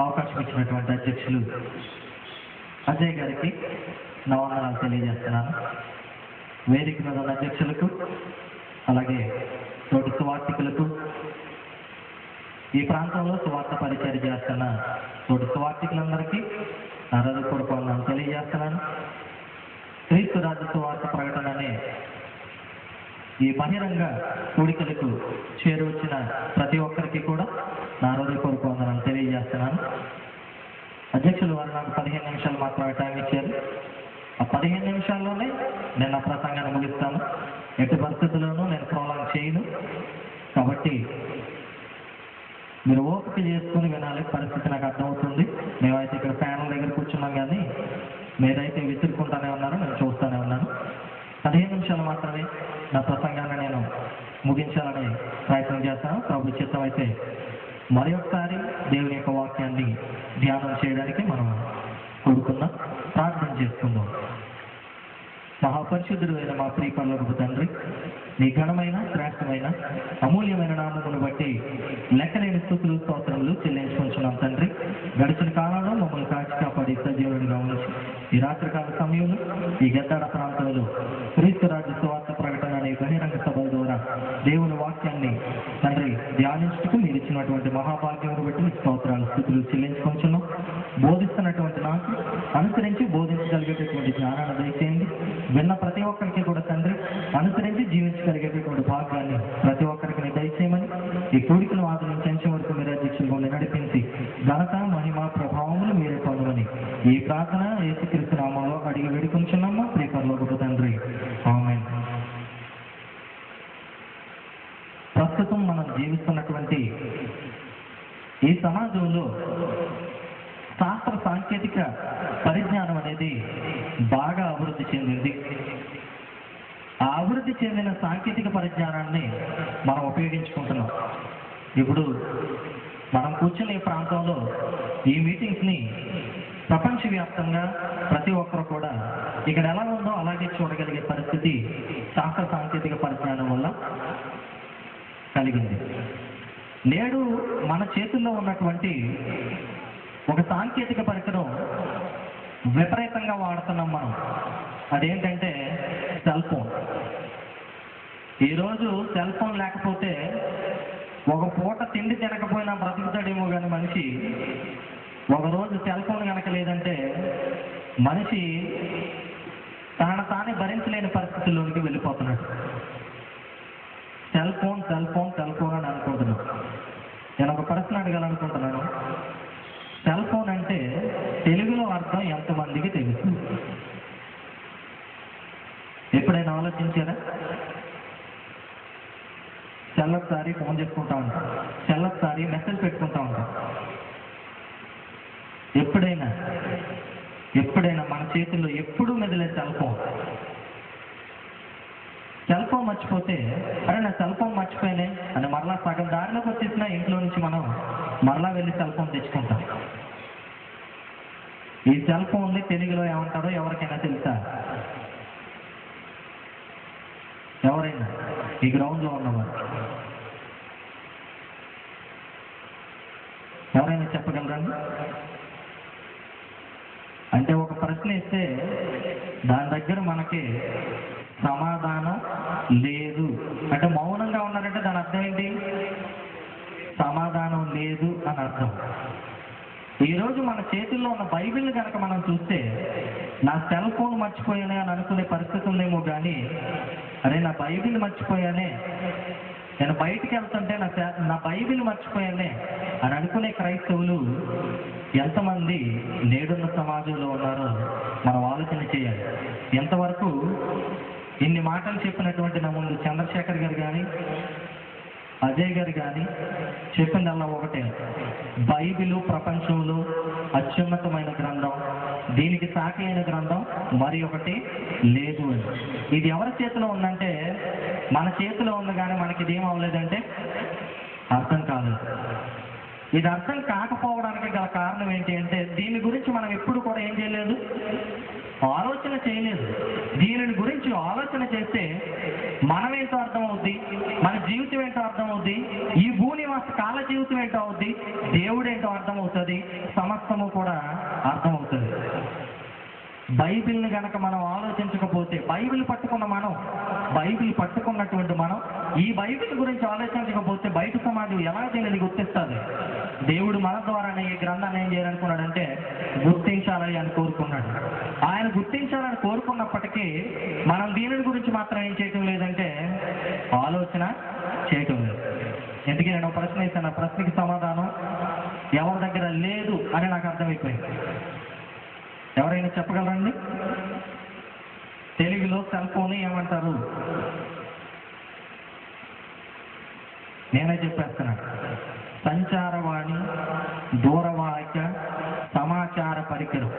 అవకాశం ఇచ్చినటువంటి అధ్యక్షులు అజయ్ గారికి నా వందనాలు తెలియజేస్తున్నాను. వేదిక మీద ఉన్న అధ్యక్షులకు, అలాగే తోటి సువార్థికులకు, ఈ ప్రాంతంలో సువార్త పరిచయం చేస్తున్న తోటి సువార్థికులందరికీ నా హృదయపూర్వక వందనాలు తెలియజేస్తున్నాను. క్రీస్తు రాజ్య సువార్త ప్రకటన అనే ఈ బహిరంగ కూడికలకు చేరువచ్చిన ప్రతి ఒక్కరికి కూడా నా హృదయపూర్వక వందనాలు తెలియజేస్తున్నాను. అధ్యక్షులు వారు నాకు 15 నిమిషాలు మాత్రమే టైం ఇచ్చారు. ఆ 15 నిమిషాల్లోనే నేను నా ప్రసంగాన్ని ముగిస్తాను. ఎట్టి పరిస్థితుల్లోనూ నేను ప్రోలాంగ్ చేయను. కాబట్టి మీరు ఓపిక చేసుకుని వినాలి. పరిస్థితి నాకు అర్థమవుతుంది. మేమైతే ఇక్కడ ఫ్యాన్ల దగ్గర కూర్చున్నాం, కానీ మీరైతే విసురుకుంటానే ఉన్నారు, నేను చూస్తూనే ఉన్నాను. 15 నిమిషాలు మాత్రమే నా ప్రసంగాన్ని నేను ముగించాలని ప్రయత్నం చేస్తాను. ప్రభు చిత్తం అయితే మరి ఒకసారి దేవుని యొక్క వాక్యాన్ని ధ్యానం చేయడానికి మనం కోరుకుందాం, ప్రార్థన చేసుకుందాం. మహాపరిశుద్ధుడు అయిన మా ప్రియ పరలోకపు తండ్రి, నీ ఘనమైన, శ్రేష్టమైన, అమూల్యమైన నామమును బట్టి లెక్కలేని స్తుతులు, స్తోత్రములు చెల్లించుకుంటున్నాం తండ్రి. గడిచిన కాలంలో మమ్మల్ని కాచి కాపాడి సజీవుడిగా ఉంచి ఈ రాత్రికాల సమయంలో ఈ గద్దాడ ప్రాంతంలో క్రీస్తు రాజ్య సువార్త ప్రకటన అనే బహిరంగ సభల ద్వారా దేవుని వాక్యాన్ని తండ్రి ధ్యానించుటకు మీరు ఇచ్చినటువంటి మహాభాగ్యమును బట్టి స్తోత్రాలు, స్తుతులు చెల్లించుకుంటున్నాం. బోధిస్తున్నటువంటి నాకు అనుసరించి బోధించగలిగేటటువంటి జ్ఞానాన్ని దయచేయండి. విన్న ప్రతి ఒక్కరికి కూడా తండ్రి అనుసరించి జీవించగలిగేటటువంటి భాగ్యాన్ని ప్రతి ఒక్కరికి దయచేయమని ఈ కోరికను ఆదరించి అంచె వరకు మీరు అధ్యక్షులుగా నడిపించి ఘనత, మహిమ, ప్రభావములు మీరే పొందమని ఈ ప్రార్థన యేసుక్రీస్తు నామములో అడిగి వేడుకొంచున్నాము ప్రియ పరలోకపు తండ్రి. ఆమేన్. ప్రస్తుతం మనం జీవిస్తున్నటువంటి ఈ సమాజంలో శాస్త్ర సాంకేతిక పరిజ్ఞానం అనేది బాగా అభివృద్ధి చెందింది. ఆ అభివృద్ధి చెందిన సాంకేతిక పరిజ్ఞానాన్ని మనం ఉపయోగించుకుంటున్నాం. ఇప్పుడు మనం కూర్చునే ప్రాంతంలో ఈ మీటింగ్స్ని ప్రపంచవ్యాప్తంగా ప్రతి ఒక్కరు కూడా ఇక్కడ ఎలా ఉందో అలాగే చూడగలిగే పరిస్థితి శాస్త్ర సాంకేతిక పరిజ్ఞానం వల్ల కలిగింది. నేడు మన చేతుల్లో ఉన్నటువంటి ఒక సాంకేతిక పరికరం విపరీతంగా వాడుతున్నాం మనం. అదేంటంటే సెల్ ఫోన్. ఈరోజు సెల్ ఫోన్ లేకపోతే ఒక పూట తిండి తినకపోయినా బ్రతుకుతాడేమో కానీ మనిషి, ఒకరోజు సెల్ ఫోన్ కనుక లేదంటే మనిషి తానే భరించలేని పరిస్థితుల్లోనికి వెళ్ళిపోతున్నాడు. Cell phone cell phone cell phone అని అనుకుంటున్నాను. నేను ఒక ప్రశ్న అడగాలనుకుంటున్నాను. సెల్ ఫోన్ అంటే తెలుగులో అర్థం ఎంతమందికి తెలుసు? ఎప్పుడైనా ఆలోచించారా? చెల్లొకసారి ఫోన్ చేసుకుంటా ఉంటాం, చెల్లొకసారి మెసేజ్ పెట్టుకుంటా ఉంటాం. ఎప్పుడైనా మన చేతుల్లో ఎప్పుడూ మెదిలే సెల్ ఫోన్. సెల్ ఫోన్ మర్చిపోతే అరే నా సెల్ ఫోన్ మర్చిపోయానే అని మరలా సగం దారిలోకి వచ్చేసిన ఇంట్లో నుంచి మనం మరలా వెళ్ళి సెల్ ఫోన్ తెచ్చుకుంటాం. ఈ సెల్ ఫోన్ని తెలుగులో ఏమంటారో ఎవరికైనా తెలుసా? ఎవరైనా ఈ గ్రౌండ్లో ఉన్నవారు ఎవరైనా చెప్పగలరండి? అంటే ఒక ప్రశ్న ఇస్తే దాని దగ్గర మనకి సమాధానం లేదు అంటే మౌనంగా ఉన్నారంటే దాని అర్థం ఏంటి? సమాధానం లేదు అని అర్థం. ఈరోజు మన చేతుల్లో ఉన్న బైబిల్ కనుక మనం చూస్తే నా సెల్ ఫోన్ మర్చిపోయానే అని అనుకునే పరిస్థితి ఉందేమో కానీ అరే నా బైబిల్ మర్చిపోయానే, నేను బయటికి వెళ్తుంటే నా బైబిల్ మర్చిపోయానే అని అనుకునే క్రైస్తవులు ఎంతమంది నేడున్న సమాజంలో ఉన్నారో మనం ఆలోచన చేయాలి. ఎంతవరకు ఇన్ని మాటలు చెప్పినటువంటి నా ముందు చంద్రశేఖర్ గారు కానీ అజయ్ గారు కానీ చెప్పిందల్లా ఒకటే, బైబిలు ప్రపంచంలో అత్యున్నతమైన గ్రంథం, దీనికి సాటి అయిన గ్రంథం మరి ఒకటి లేదు అని. ఇది ఎవరి చేతిలో ఉందంటే మన చేతిలో ఉంది, కానీ మనకి ఇదేం అవ్వలేదంటే అర్థం కాలేదు. ఇది అర్థం కాకపోవడానికి గల కారణం ఏంటి అంటే దీని గురించి మనం ఎప్పుడు కూడా ఏం చేయలేదు, ఆలోచన చేయలేదు. దీనిని గురించి ఆలోచన చేస్తే మనమేంటో అర్థమవుద్ది, మన జీవితం ఏంటో అర్థమవుద్ది, ఈ భూనివాస కాల జీవితం ఏంటో అవుద్ది, దేవుడేంటో అర్థమవుతుంది, సమస్తము కూడా అర్థమవుతుంది. బైబిల్ని గనక మనం ఆలోచించకపోతే, బైబిల్ పట్టుకున్నటువంటి మనం ఈ బైబిల్ గురించి ఆలోచించకపోతే బయట సమాజం ఎలా దీనిని గుర్తిస్తుంది? దేవుడు మన ద్వారానే ఈ గ్రంథాన్ని ఏం చేయాలనుకున్నాడంటే గుర్తించాలని అని కోరుకున్నాడు. ఆయన గుర్తించాలని కోరుకున్నప్పటికీ మనం దీనిని గురించి మాత్రం ఏం చేయటం లేదంటే ఆలోచన చేయటం లేదు. ఎందుకే నేను ప్రశ్న వేసాను, ఆ ప్రశ్నకి సమాధానం ఎవరి దగ్గర లేదు అని నాకు అర్థమైపోయింది. ఎవరైనా చెప్పగలరండి? తెలుగులో సెల్ ఫోన్ ఏమంటారు? నేనే చెప్పేస్తున్నాను. సంచారవాణి, దూరవాహిక, సమాచార పరికరం.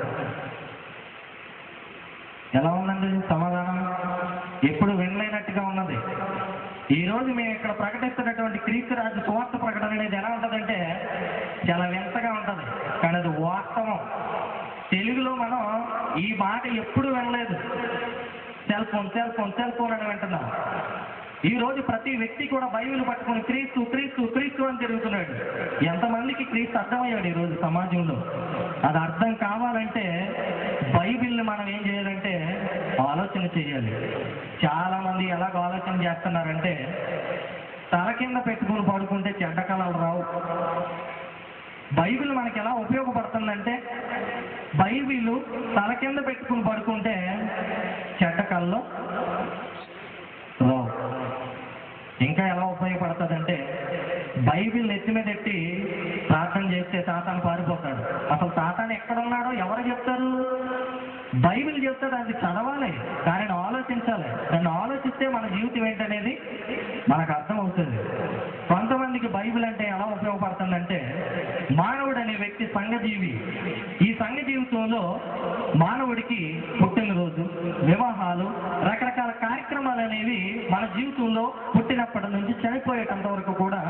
ఎలా ఉందండి సమాధానం? ఎప్పుడు వినలేనట్టుగా ఉన్నది. ఈరోజు మేము ఇక్కడ ప్రకటిస్తున్నటువంటి క్రీస్తు రాజ్య సువార్త ప్రకటన అనేది ఎలా ఉంటుందంటే చాలా వింతగా ఉంటుంది, కానీ అది వాస్తవం. తెలుగులో మనం ఈ మాట ఎప్పుడు వినలేదు. సెల్ ఫోన్ అని వింటున్నాం. ఈ రోజు ప్రతి వ్యక్తి కూడా బైబిల్ పట్టుకుని క్రీస్తు క్రీస్తు క్రీస్తు అని తిరుగుతున్నాడు. ఎంతమందికి క్రీస్తు అర్థమయ్యాడు ఈరోజు సమాజంలో? అది అర్థం కావాలంటే బైబిల్ని మనం ఏం చేయాలంటే ఆలోచన చేయాలి. చాలా మంది ఎలాగ ఆలోచన చేస్తున్నారంటే తల కింద పెట్టుకుని పడుకుంటే చెడ్డ కళలు రావు. బైబిల్ మనకి ఎలా ఉపయోగపడుతుందంటే బైబిల్ తల కింద పెట్టుకుని పడుకుంటే చెడ్డ కళలు రావు. ఇంకా ఎలా ఉపయోగపడుతుందంటే బైబిల్ నెత్తి మీద ఎట్టి ప్రార్థన చేస్తే సాతాను పారిపోతాడు. అసలు సాతాను ఎక్కడున్నాడో ఎవరు చెప్తారు? బైబిల్ చెప్తాడు. అది చదవాలి, దానిని ఆలోచించాలి. దాన్ని ఆలోచిస్తే మన జీవితం ఏంటనేది మనకు అర్థమవుతుంది. కొంతమందికి బైబిల్ అంటే ఎలా ఉపయోగపడుతుందంటే మానవుడు అనే వ్యక్తి సంఘజీవి. ఈ సంఘ జీవితంలో మానవుడికి పుట్టినరోజు, వివాహాలు, రకరకాల కార్యక్రమాలు అనేవి మన జీవితంలో పుట్టినప్పటి నుంచి చనిపోయేటంత వరకు కూడా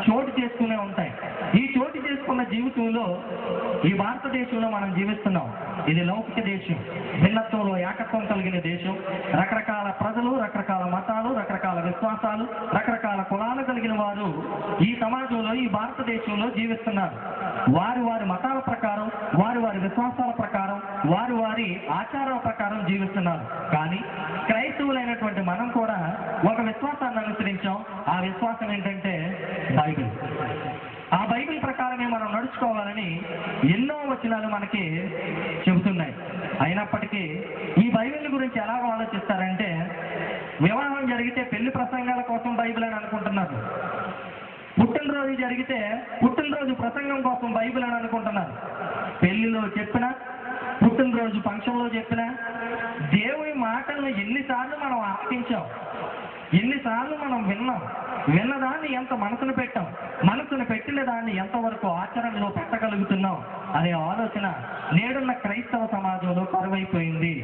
చోటు చేసుకునే ఉంటాయి. ఈ చోటు చేసుకున్న జీవితంలో ఈ భారతదేశంలో మనం జీవిస్తున్నాం. ఇది లౌకిక దేశం, భిన్నత్వంలో ఏకత్వం కలిగిన దేశం. రకరకాల ప్రజలు, రకరకాల మతాలు, రకరకాల విశ్వాసాలు, రకరకాల కులాలు కలిగిన వారు ఈ సమాజంలో, ఈ భారతదేశంలో జీవిస్తున్నారు. వారి వారి మతాల ప్రకారం, వారి వారి విశ్వాసాల ప్రకారం, వారి వారి ఆచారాల ప్రకారం జీవిస్తున్నారు. కానీ క్రైస్తవులైనటువంటి మనం కూడా ఒక విశ్వాసాన్ని అనుసరించాం. ఆ విశ్వాసం ఏంటంటే బైబిల్. ఆ బైబిల్ ప్రకారమే మనం నడుచుకోవాలని ఎన్నో వచనాలు మనకి చెబుతున్నాయి. అయినప్పటికీ ఈ బైబిల్ గురించి ఎలా ఆలోచిస్తారంటే వివాహం జరిగితే పెళ్లి ప్రసంగాల కోసం బైబిల్ అని అనుకుంటున్నారు. పుట్టినరోజు జరిగితే పుట్టినరోజు ప్రసంగం కోసం బైబిల్ అని అనుకుంటున్నారు. పెళ్లిలో చెప్పినా, పుట్టినరోజు ఫంక్షన్లో చెప్పినా దేవుని మాటలను ఎన్నిసార్లు మనం ఆలకించాం, ఎన్నిసార్లు మనం విన్నాం, విన్నదాన్ని ఎంత మనసును పెట్టాం, మనసును పెట్టిన దాన్ని ఎంతవరకు ఆచరణలో పెట్టగలుగుతున్నాం అనే ఆలోచన నేడున్న క్రైస్తవ సమాజంలో కరువైపోయింది.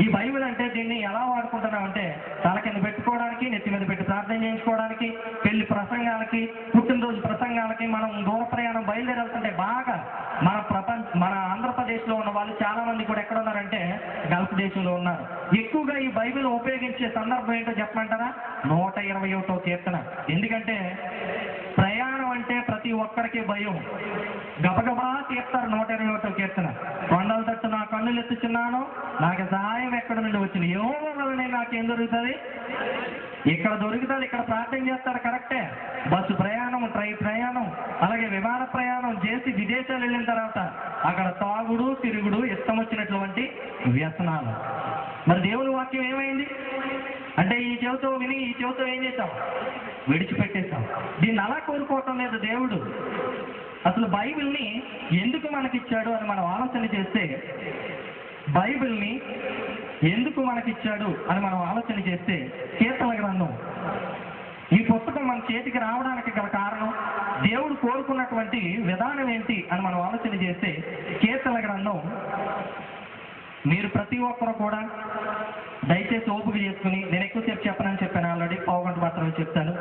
ఈ బైబిల్ అంటే దీన్ని ఎలా వాడుకుంటున్నామంటే తల కింద పెట్టుకోవడానికి, నెత్తి మీద పెట్టి ప్రార్థన చేయించుకోవడానికి, పెళ్లి ప్రసంగాలకి, పుట్టినరోజు ప్రసంగాలకి. మనం దూర ప్రయాణం బయలుదేరుతుంటే బాగా మన ఆంధ్రప్రదేశ్లో ఉన్న వాళ్ళు చాలా మంది కూడా ఎక్కడ ఉన్నారంటే గల్ఫ్ దేశంలో ఉన్నారు. ఎక్కువగా ఈ బైబిల్ ఉపయోగించే సందర్భం ఏంటో చెప్పమంటారా? 121వ కీర్తన. ఎందుకంటే ప్రయాణం అంటే ప్రతి ఒక్కరికి భయం. గబగబా తీస్తారు 121వ కీర్తన. కొండల తట్టు నా కన్నులు ఎత్తుచున్నాను, నాకు సహాయం ఎక్కడ నుండి వచ్చింది? ఏమో వలనే నాకేం దొరుకుతుంది? ఇక్కడ దొరుకుతుంది. ఇక్కడ ప్రార్థన చేస్తారు, కరెక్టే. బస్సు ప్రయాణం, ట్రైన్ ప్రయాణం, అలాగే విమాన ప్రయాణం చేసి విదేశాలు వెళ్ళిన తర్వాత అక్కడ తాగుడు, తిరుగుడు, ఇష్టం వచ్చినటువంటి వ్యసనాలు. మరి దేవుని వాక్యం ఏమైంది అంటే ఈ చెవితో విని ఈ చెవితో ఏం చేశాం? విడిచిపెట్టేశాం. దీన్ని అలా కోరుకోవటం లేదు దేవుడు. అసలు బైబిల్ని ఎందుకు మనకిచ్చాడు అని మనం ఆలోచన చేస్తే, బైబిల్ని ఎందుకు మనకిచ్చాడు అని మనం ఆలోచన చేస్తే కీర్తన గ్రంథం, ఈ పుస్తకం మన చేతికి రావడానికి గల కారణం, దేవుడు కోరుకున్నటువంటి విధానం ఏంటి అని మనం ఆలోచన చేస్తే కీర్తన గ్రంథం మీరు ప్రతి ఒక్కరు కూడా దయచేసి ఓపిక చేసుకుని, నేను ఎక్కువసేపు చెప్పనని చెప్పాను, ఆల్రెడీ పావుగంట మాత్రమే చెప్తాను.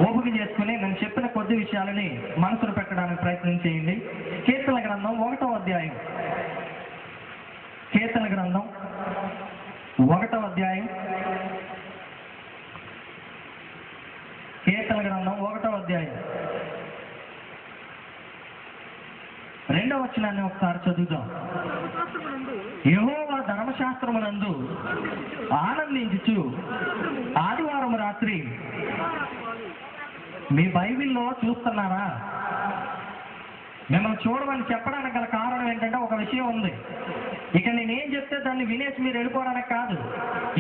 ఓపిక చేసుకుని నేను చెప్పిన కొద్ది విషయాలని మనసును పెట్టడానికి ప్రయత్నం చేయండి. కీర్తన గ్రంథం 1వ అధ్యాయం కీర్తన గ్రంథం 1వ అధ్యాయం, కీర్తన గ్రంథం 1వ అధ్యాయం 2వ వచనాన్ని ఒకసారి చదువుదాం. యెహోవా ధర్మశాస్త్రమునందు ఆనందించుచు ఆదివారం రాత్రి. మీ బైబిల్లో చూస్తున్నారా? మిమ్మల్ని చూడమని చెప్పడానికి గల కారణం ఏంటంటే ఒక విషయం ఉంది. ఇక నేనేం చెప్తే దాన్ని వినేసి మీరు వెళ్ళిపోవడానికి కాదు.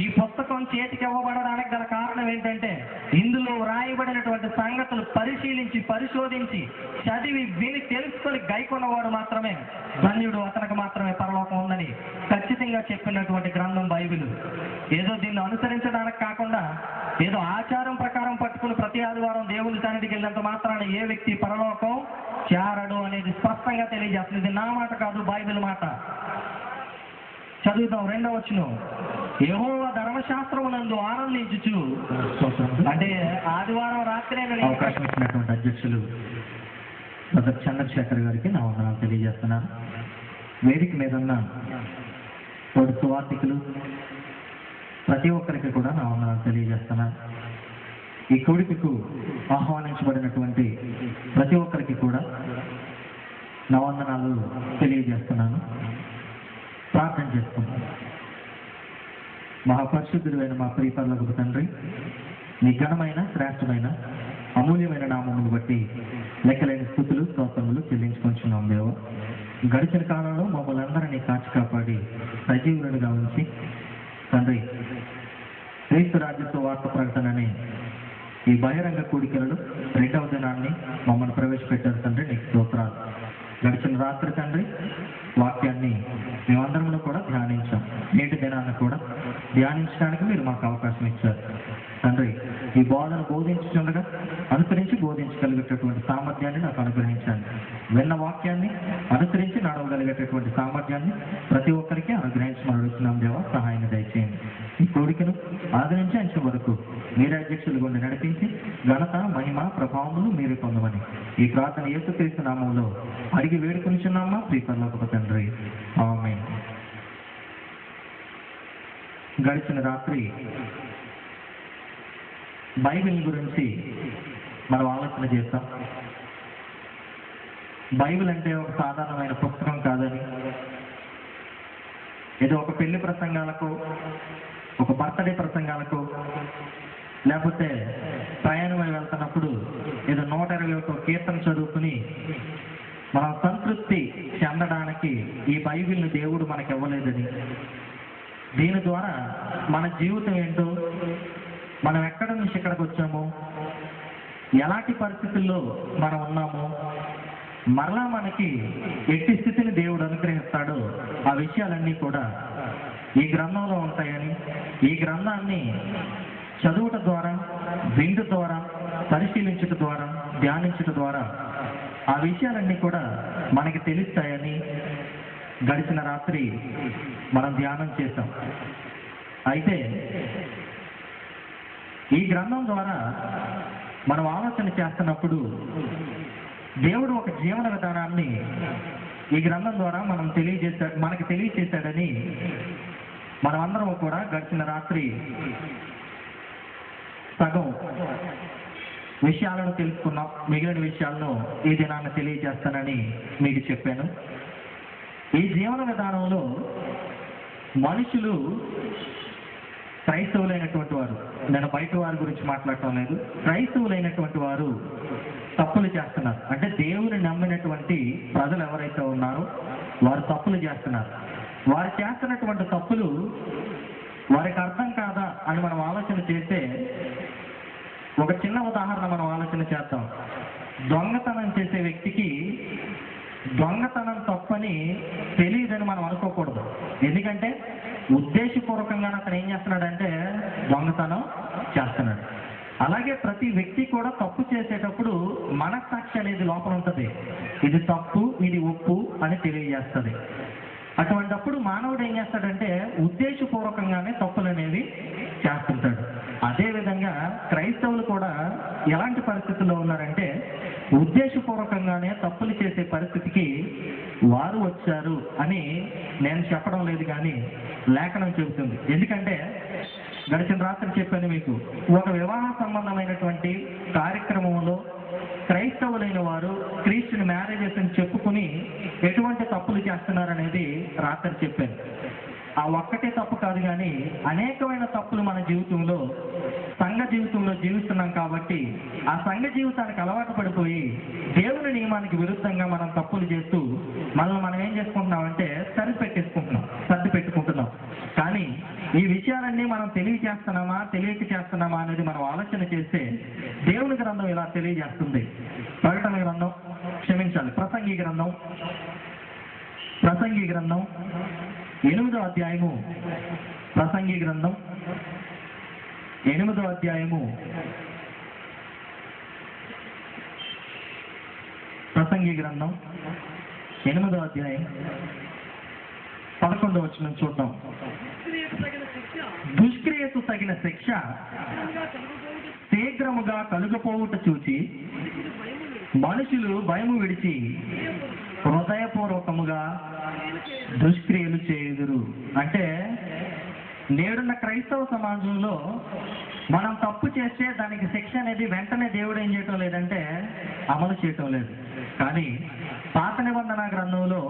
ఈ పుస్తకం చేతికి ఇవ్వబడడానికి గల కారణం ఏంటంటే ఇందులో వ్రాయబడినటువంటి సంగతులు పరిశీలించి పరిశోధించి చదివి విని తెలుసుకొని గైకొన్నవాడు మాత్రమే ధన్యుడు, అతనికి మాత్రమే పరలోకం ఉందని ఖచ్చితంగా చెప్పినటువంటి గ్రంథం బైబిల్. ఏదో దీన్ని అనుసరించడానికి కాకుండా ఏదో ఆచారం ప్రకారం పట్టుకుని ప్రతి ఆదివారం దేవుని సన్నిధికి వెళ్ళినంత మాత్రాన ఏ వ్యక్తి పరలోకం చేరడు అనేది స్పష్టంగా తెలియజేస్తుంది. ఇది నా మాట కాదు, బైబిల్ మాట. చదువుతాం 2వ వచనం. యెహోవా ధర్మశాస్త్రమునందు ఆనందించుచు. అంటే ఆదివారం రాత్రి అవకాశం ఇచ్చినటువంటి అధ్యక్షులు బ్రదర్ చంద్రశేఖర్ గారికి నా వందనాలు తెలియజేస్తున్నాను. వేదిక మీద ఉన్న తోటి సువార్థికులు ప్రతి ఒక్కరికి కూడా నా వందనాలు తెలియజేస్తున్నాను. ఈ కోడికకు ఆహ్వానించబడినటువంటి ప్రతి ఒక్కరికి కూడా నా వందనాలు తెలియజేస్తున్నాను. ప్రార్థన చేసుకుంటాను. మహాపరిశుద్ధుడైన మా ప్రియపరలోకపు తండ్రి, నీ ఘనమైన శ్రేష్టమైన అమూల్యమైన నామమును బట్టి లెక్కలేని స్తుతులు స్తోత్రములు చెల్లించుకొంచున్నాం దేవా. గడిచిన కాలంలో మమ్మల్ని అందరినీ కాచి కాపాడి సజీవులుగా ఉంచి తండ్రి, క్రీస్తు రాజ్యత్వ వార్త ప్రకటనని ఈ బహిరంగ కూడికలలో 2వ దినాన్ని మమ్మల్ని ప్రవేశపెట్టారు తండ్రి. నీకు స్తోత్రాలు. గడిచిన రాత్రి తండ్రి వాక్యాన్ని మేమందరం కూడా ధ్యానించాం. నేటి దినాన్ని కూడా ధ్యానించడానికి మీరు మాకు అవకాశం ఇచ్చారు తండ్రి. ఈ బోధన బోధించుండగా అనుసరించి బోధించగలిగేటటువంటి సామర్థ్యాన్ని నాకు అనుగ్రహించండి. విన్న వాక్యాన్ని అనుసరించి నడవగలిగేటటువంటి సామర్థ్యాన్ని ప్రతి ఒక్కరికి అనుగ్రహించమని అడుగుతున్నాం దేవా. సహాయాన్ని దయచేయండి. ఈ కోరికను ఆది నుంచి అంచె వరకు మీరే అధ్యక్షులు గుండా నడిపించి ఘనత మహిమ ప్రభావములు మీరే పొందమని ఈ ప్రార్థన యేసుక్రీస్తు నామములో అడిగి వేడుకొనిచున్నామా ప్రియపరలోకపు తండ్రి. ఆమేన్. గడిచిన రాత్రి బైబిల్ గురించి మనం ఆలోచన చేస్తాం. బైబిల్ అంటే ఒక సాధారణమైన పుస్తకం కాదని, ఏదో ఒక పెళ్లి ప్రసంగాలకు, ఒక బర్త్డే ప్రసంగాలకు, లేకపోతే ప్రయాణమై వెళ్తున్నప్పుడు ఏదో 121 కీర్తన చదువుకుని మనం సంతృప్తి చెందడానికి ఈ బైబిల్ని దేవుడు మనకి ఇవ్వలేదని, దీని ద్వారా మన జీవితం ఏంటో, మనం ఎక్కడ నుంచి ఇక్కడికి వచ్చాము, ఎలాంటి పరిస్థితుల్లో మనం ఉన్నాము, మరలా మనకి ఎట్టి స్థితిని దేవుడు అనుగ్రహిస్తాడో ఆ విషయాలన్నీ కూడా ఈ గ్రంథంలో ఉంటాయని, ఈ గ్రంథాన్ని చదువుట ద్వారా, వింటు ద్వారా, పరిశీలించుట ద్వారా, ధ్యానించుట ద్వారా ఆ విషయాలన్నీ కూడా మనకి తెలుస్తాయని గడిచిన రాత్రి మనం ధ్యానం చేశాం. అయితే ఈ గ్రంథం ద్వారా మనం ఆలోచన చేస్తున్నప్పుడు దేవుడు ఒక జీవన విధానాన్ని ఈ గ్రంథం ద్వారా మనకి తెలియజేశాడని మనం అందరం కూడా గడిచిన రాత్రి సగం విషయాలను తెలుసుకున్నాం. మిగిలిన విషయాలను ఈ దినాన్ని తెలియజేస్తానని మీకు చెప్పాను. ఈ జీవన విధానంలో మనుషులు క్రైస్తవులైనటువంటి వారు, నేను బయట వారి గురించి మాట్లాడటం లేదు, క్రైస్తవులైనటువంటి వారు తప్పులు చేస్తున్నారు. అంటే దేవుని నమ్మినటువంటి ప్రజలు ఎవరైతే ఉన్నారో వారు తప్పులు చేస్తున్నారు. వారు చేస్తున్నటువంటి తప్పులు వారికి అర్థం కాదా అని మనం ఆలోచన చేస్తే ఒక చిన్న ఉదాహరణ మనం ఆలోచన చేద్దాం. దొంగతనం చేసే వ్యక్తికి దొంగతనం తప్పని తెలియదని మనం అనుకోకూడదు. ఎందుకంటే ఉద్దేశపూర్వకంగా అతను ఏం చేస్తున్నాడంటే దొంగతనం చేస్తున్నాడు. అలాగే ప్రతి వ్యక్తి కూడా తప్పు చేసేటప్పుడు మనస్సాక్షి అనేది లోపల ఉంటుంది. ఇది తప్పు, ఇది ఒప్పు అని తెలియజేస్తుంది. అటువంటప్పుడు మానవుడు ఏం చేస్తాడంటే ఉద్దేశపూర్వకంగానే తప్పులు అనేవి చేస్తుంటాడు. అదేవిధంగా క్రైస్తవులు కూడా ఎలాంటి పరిస్థితుల్లో ఉన్నారంటే ఉద్దేశపూర్వకంగానే తప్పులు చేసే పరిస్థితికి వారు వచ్చారు అని నేను చెప్పడం లేదు, కానీ లేఖనం చెబుతుంది. ఎందుకంటే గడిచిన రాత్రి చెప్పాను మీకు, ఒక వివాహ సంబంధమైనటువంటి కార్యక్రమంలో క్రైస్తవులైన వారు క్రిస్టియన్ మ్యారేజెస్ అని చెప్పుకుని ఎటువంటి తప్పులు చేస్తున్నారనేది రాత్రి చెప్పాను. ఆ ఒక్కటే తప్పు కాదు, కానీ అనేకమైన తప్పులు మన జీవితంలో, సంఘ జీవితంలో జీవిస్తున్నాం. కాబట్టి ఆ సంఘ జీవితానికి అలవాటు పడిపోయి దేవుని నియమానికి విరుద్ధంగా మనం తప్పులు చేస్తూ మనం ఏం చేసుకుంటున్నామంటే సర్ది పెట్టుకుంటున్నాం. కానీ ఈ విషయాలన్నీ మనం తెలియక చేస్తున్నామా అనేది మనం ఆలోచన చేస్తే దేవుని గ్రంథం ఇలా తెలియజేస్తుంది. ప్రకటన గ్రంథం, ప్రసంగి గ్రంథం 8వ అధ్యాయము, ప్రసంగి గ్రంథం 8వ అధ్యాయము, ప్రసంగి గ్రంథం 8వ అధ్యాయం 11వ వచనం చూద్దాం. దుష్క్రియకు తగిన శిక్ష శీఘ్రముగా కలుగపోవుట చూచి మనుషులు భయము విడిచి హృదయపూర్వకముగా దుష్క్రియలు చేయుదురు. అంటే నేడున్న క్రైస్తవ సమాజంలో మనం తప్పు చేస్తే దానికి శిక్ష అనేది వెంటనే దేవుడు ఏం చేయటం లేదంటే అమలు చేయటం లేదు. కానీ పాత నిబంధన గ్రంథంలో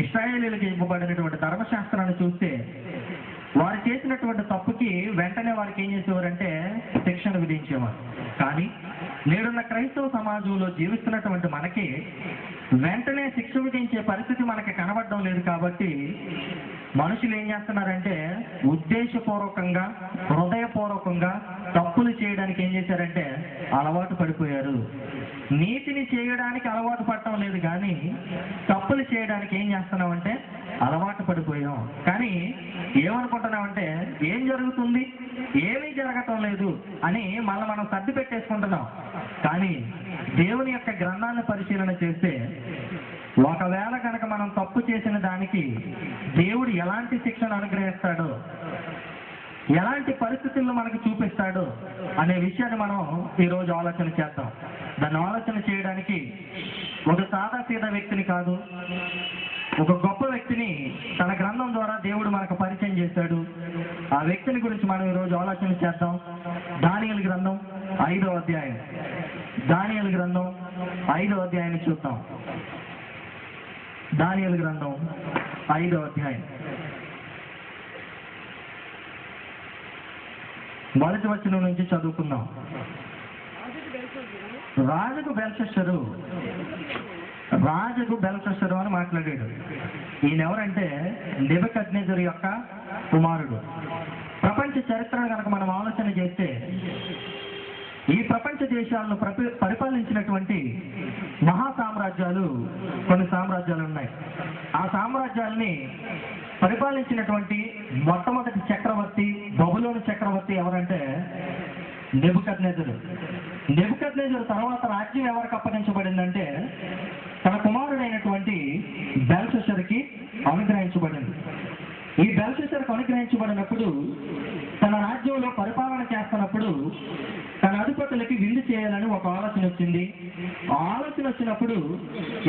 ఇశ్రాయేలీయులకు ఇవ్వబడినటువంటి ధర్మశాస్త్రాన్ని చూస్తే వారు చేసినటువంటి తప్పుకి వెంటనే వారికి ఏం చేసేవారంటే శిక్షను విధించేవారు. కానీ నేడున్న క్రైస్తవ సమాజంలో జీవిస్తున్నటువంటి మనకి వెంటనే శిక్ష విధించే పరిస్థితి మనకి కనబడడం లేదు. కాబట్టి మనుషులు ఏం చేస్తున్నారంటే ఉద్దేశపూర్వకంగా, హృదయపూర్వకంగా తప్పులు చేయడానికి ఏం చేశారంటే అలవాటు పడిపోయారు. నీతిని చేయడానికి అలవాటు పడటం లేదు, కానీ తప్పులు చేయడానికి ఏం చేస్తున్నామంటే అలవాటు పడిపోయాం. కానీ ఏమనుకుంటున్నామంటే ఏం జరుగుతుంది, ఏమీ జరగటం లేదు అని మనం సర్ది పెట్టేసుకుంటున్నాం. కానీ దేవుని యొక్క గ్రంథాన్ని పరిశీలన చేస్తే ఒకవేళ కనుక మనం తప్పు చేసిన దానికి దేవుడు ఎలాంటి శిక్షను అనుగ్రహిస్తాడో, ఎలాంటి పరిస్థితుల్లో మనకు చూపిస్తాడో అనే విషయాన్ని మనం ఈరోజు ఆలోచన చేద్దాం. దాన్ని ఆలోచన చేయడానికి ఒక సాదాసీదా వ్యక్తిని కాదు, ఒక గొప్ప వ్యక్తిని తన గ్రంథం ద్వారా దేవుడు మనకు పరిచయం చేశాడు. ఆ వ్యక్తిని గురించి మనం ఈరోజు ఆలోచన చేద్దాం. దానియేలు గ్రంథం 5వ అధ్యాయం, దానియేలు గ్రంథం 5వ అధ్యాయాన్ని చూద్దాం. దానియేలు గ్రంథం 5వ అధ్యాయం మొదటి వచనం నుంచి చదువుకుందాం. రాజుకు బెల్షస్సరు అని మాట్లాడాడు. ఈయన ఎవరంటే నెబుకద్నెజరు యొక్క కుమారుడు. ప్రపంచ చరిత్రను కనుక మనం ఆలోచన చేస్తే ఈ ప్రపంచ దేశాలను పరిపాలించినటువంటి కొన్ని సామ్రాజ్యాలు ఉన్నాయి. ఆ సామ్రాజ్యాల్ని పరిపాలించినటువంటి మొట్టమొదటి చక్రవర్తి, బబులోను చక్రవర్తి ఎవరంటే నెబుకద్నెజరు. తర్వాత రాజ్యం ఎవరికి అప్పగించబడిందంటే తన కుమారుడైనటువంటి బెల్షస్సరుకి అనుగ్రహించబడింది. ఈ బెల్షస్సరుకు అనుగ్రహించబడినప్పుడు తన రాజ్యంలో పరిపాలన చేస్తున్నప్పుడు తన అధిపతులకి విందు చేయాలని ఒక ఆలోచన వచ్చింది. ఆ ఆలోచన వచ్చినప్పుడు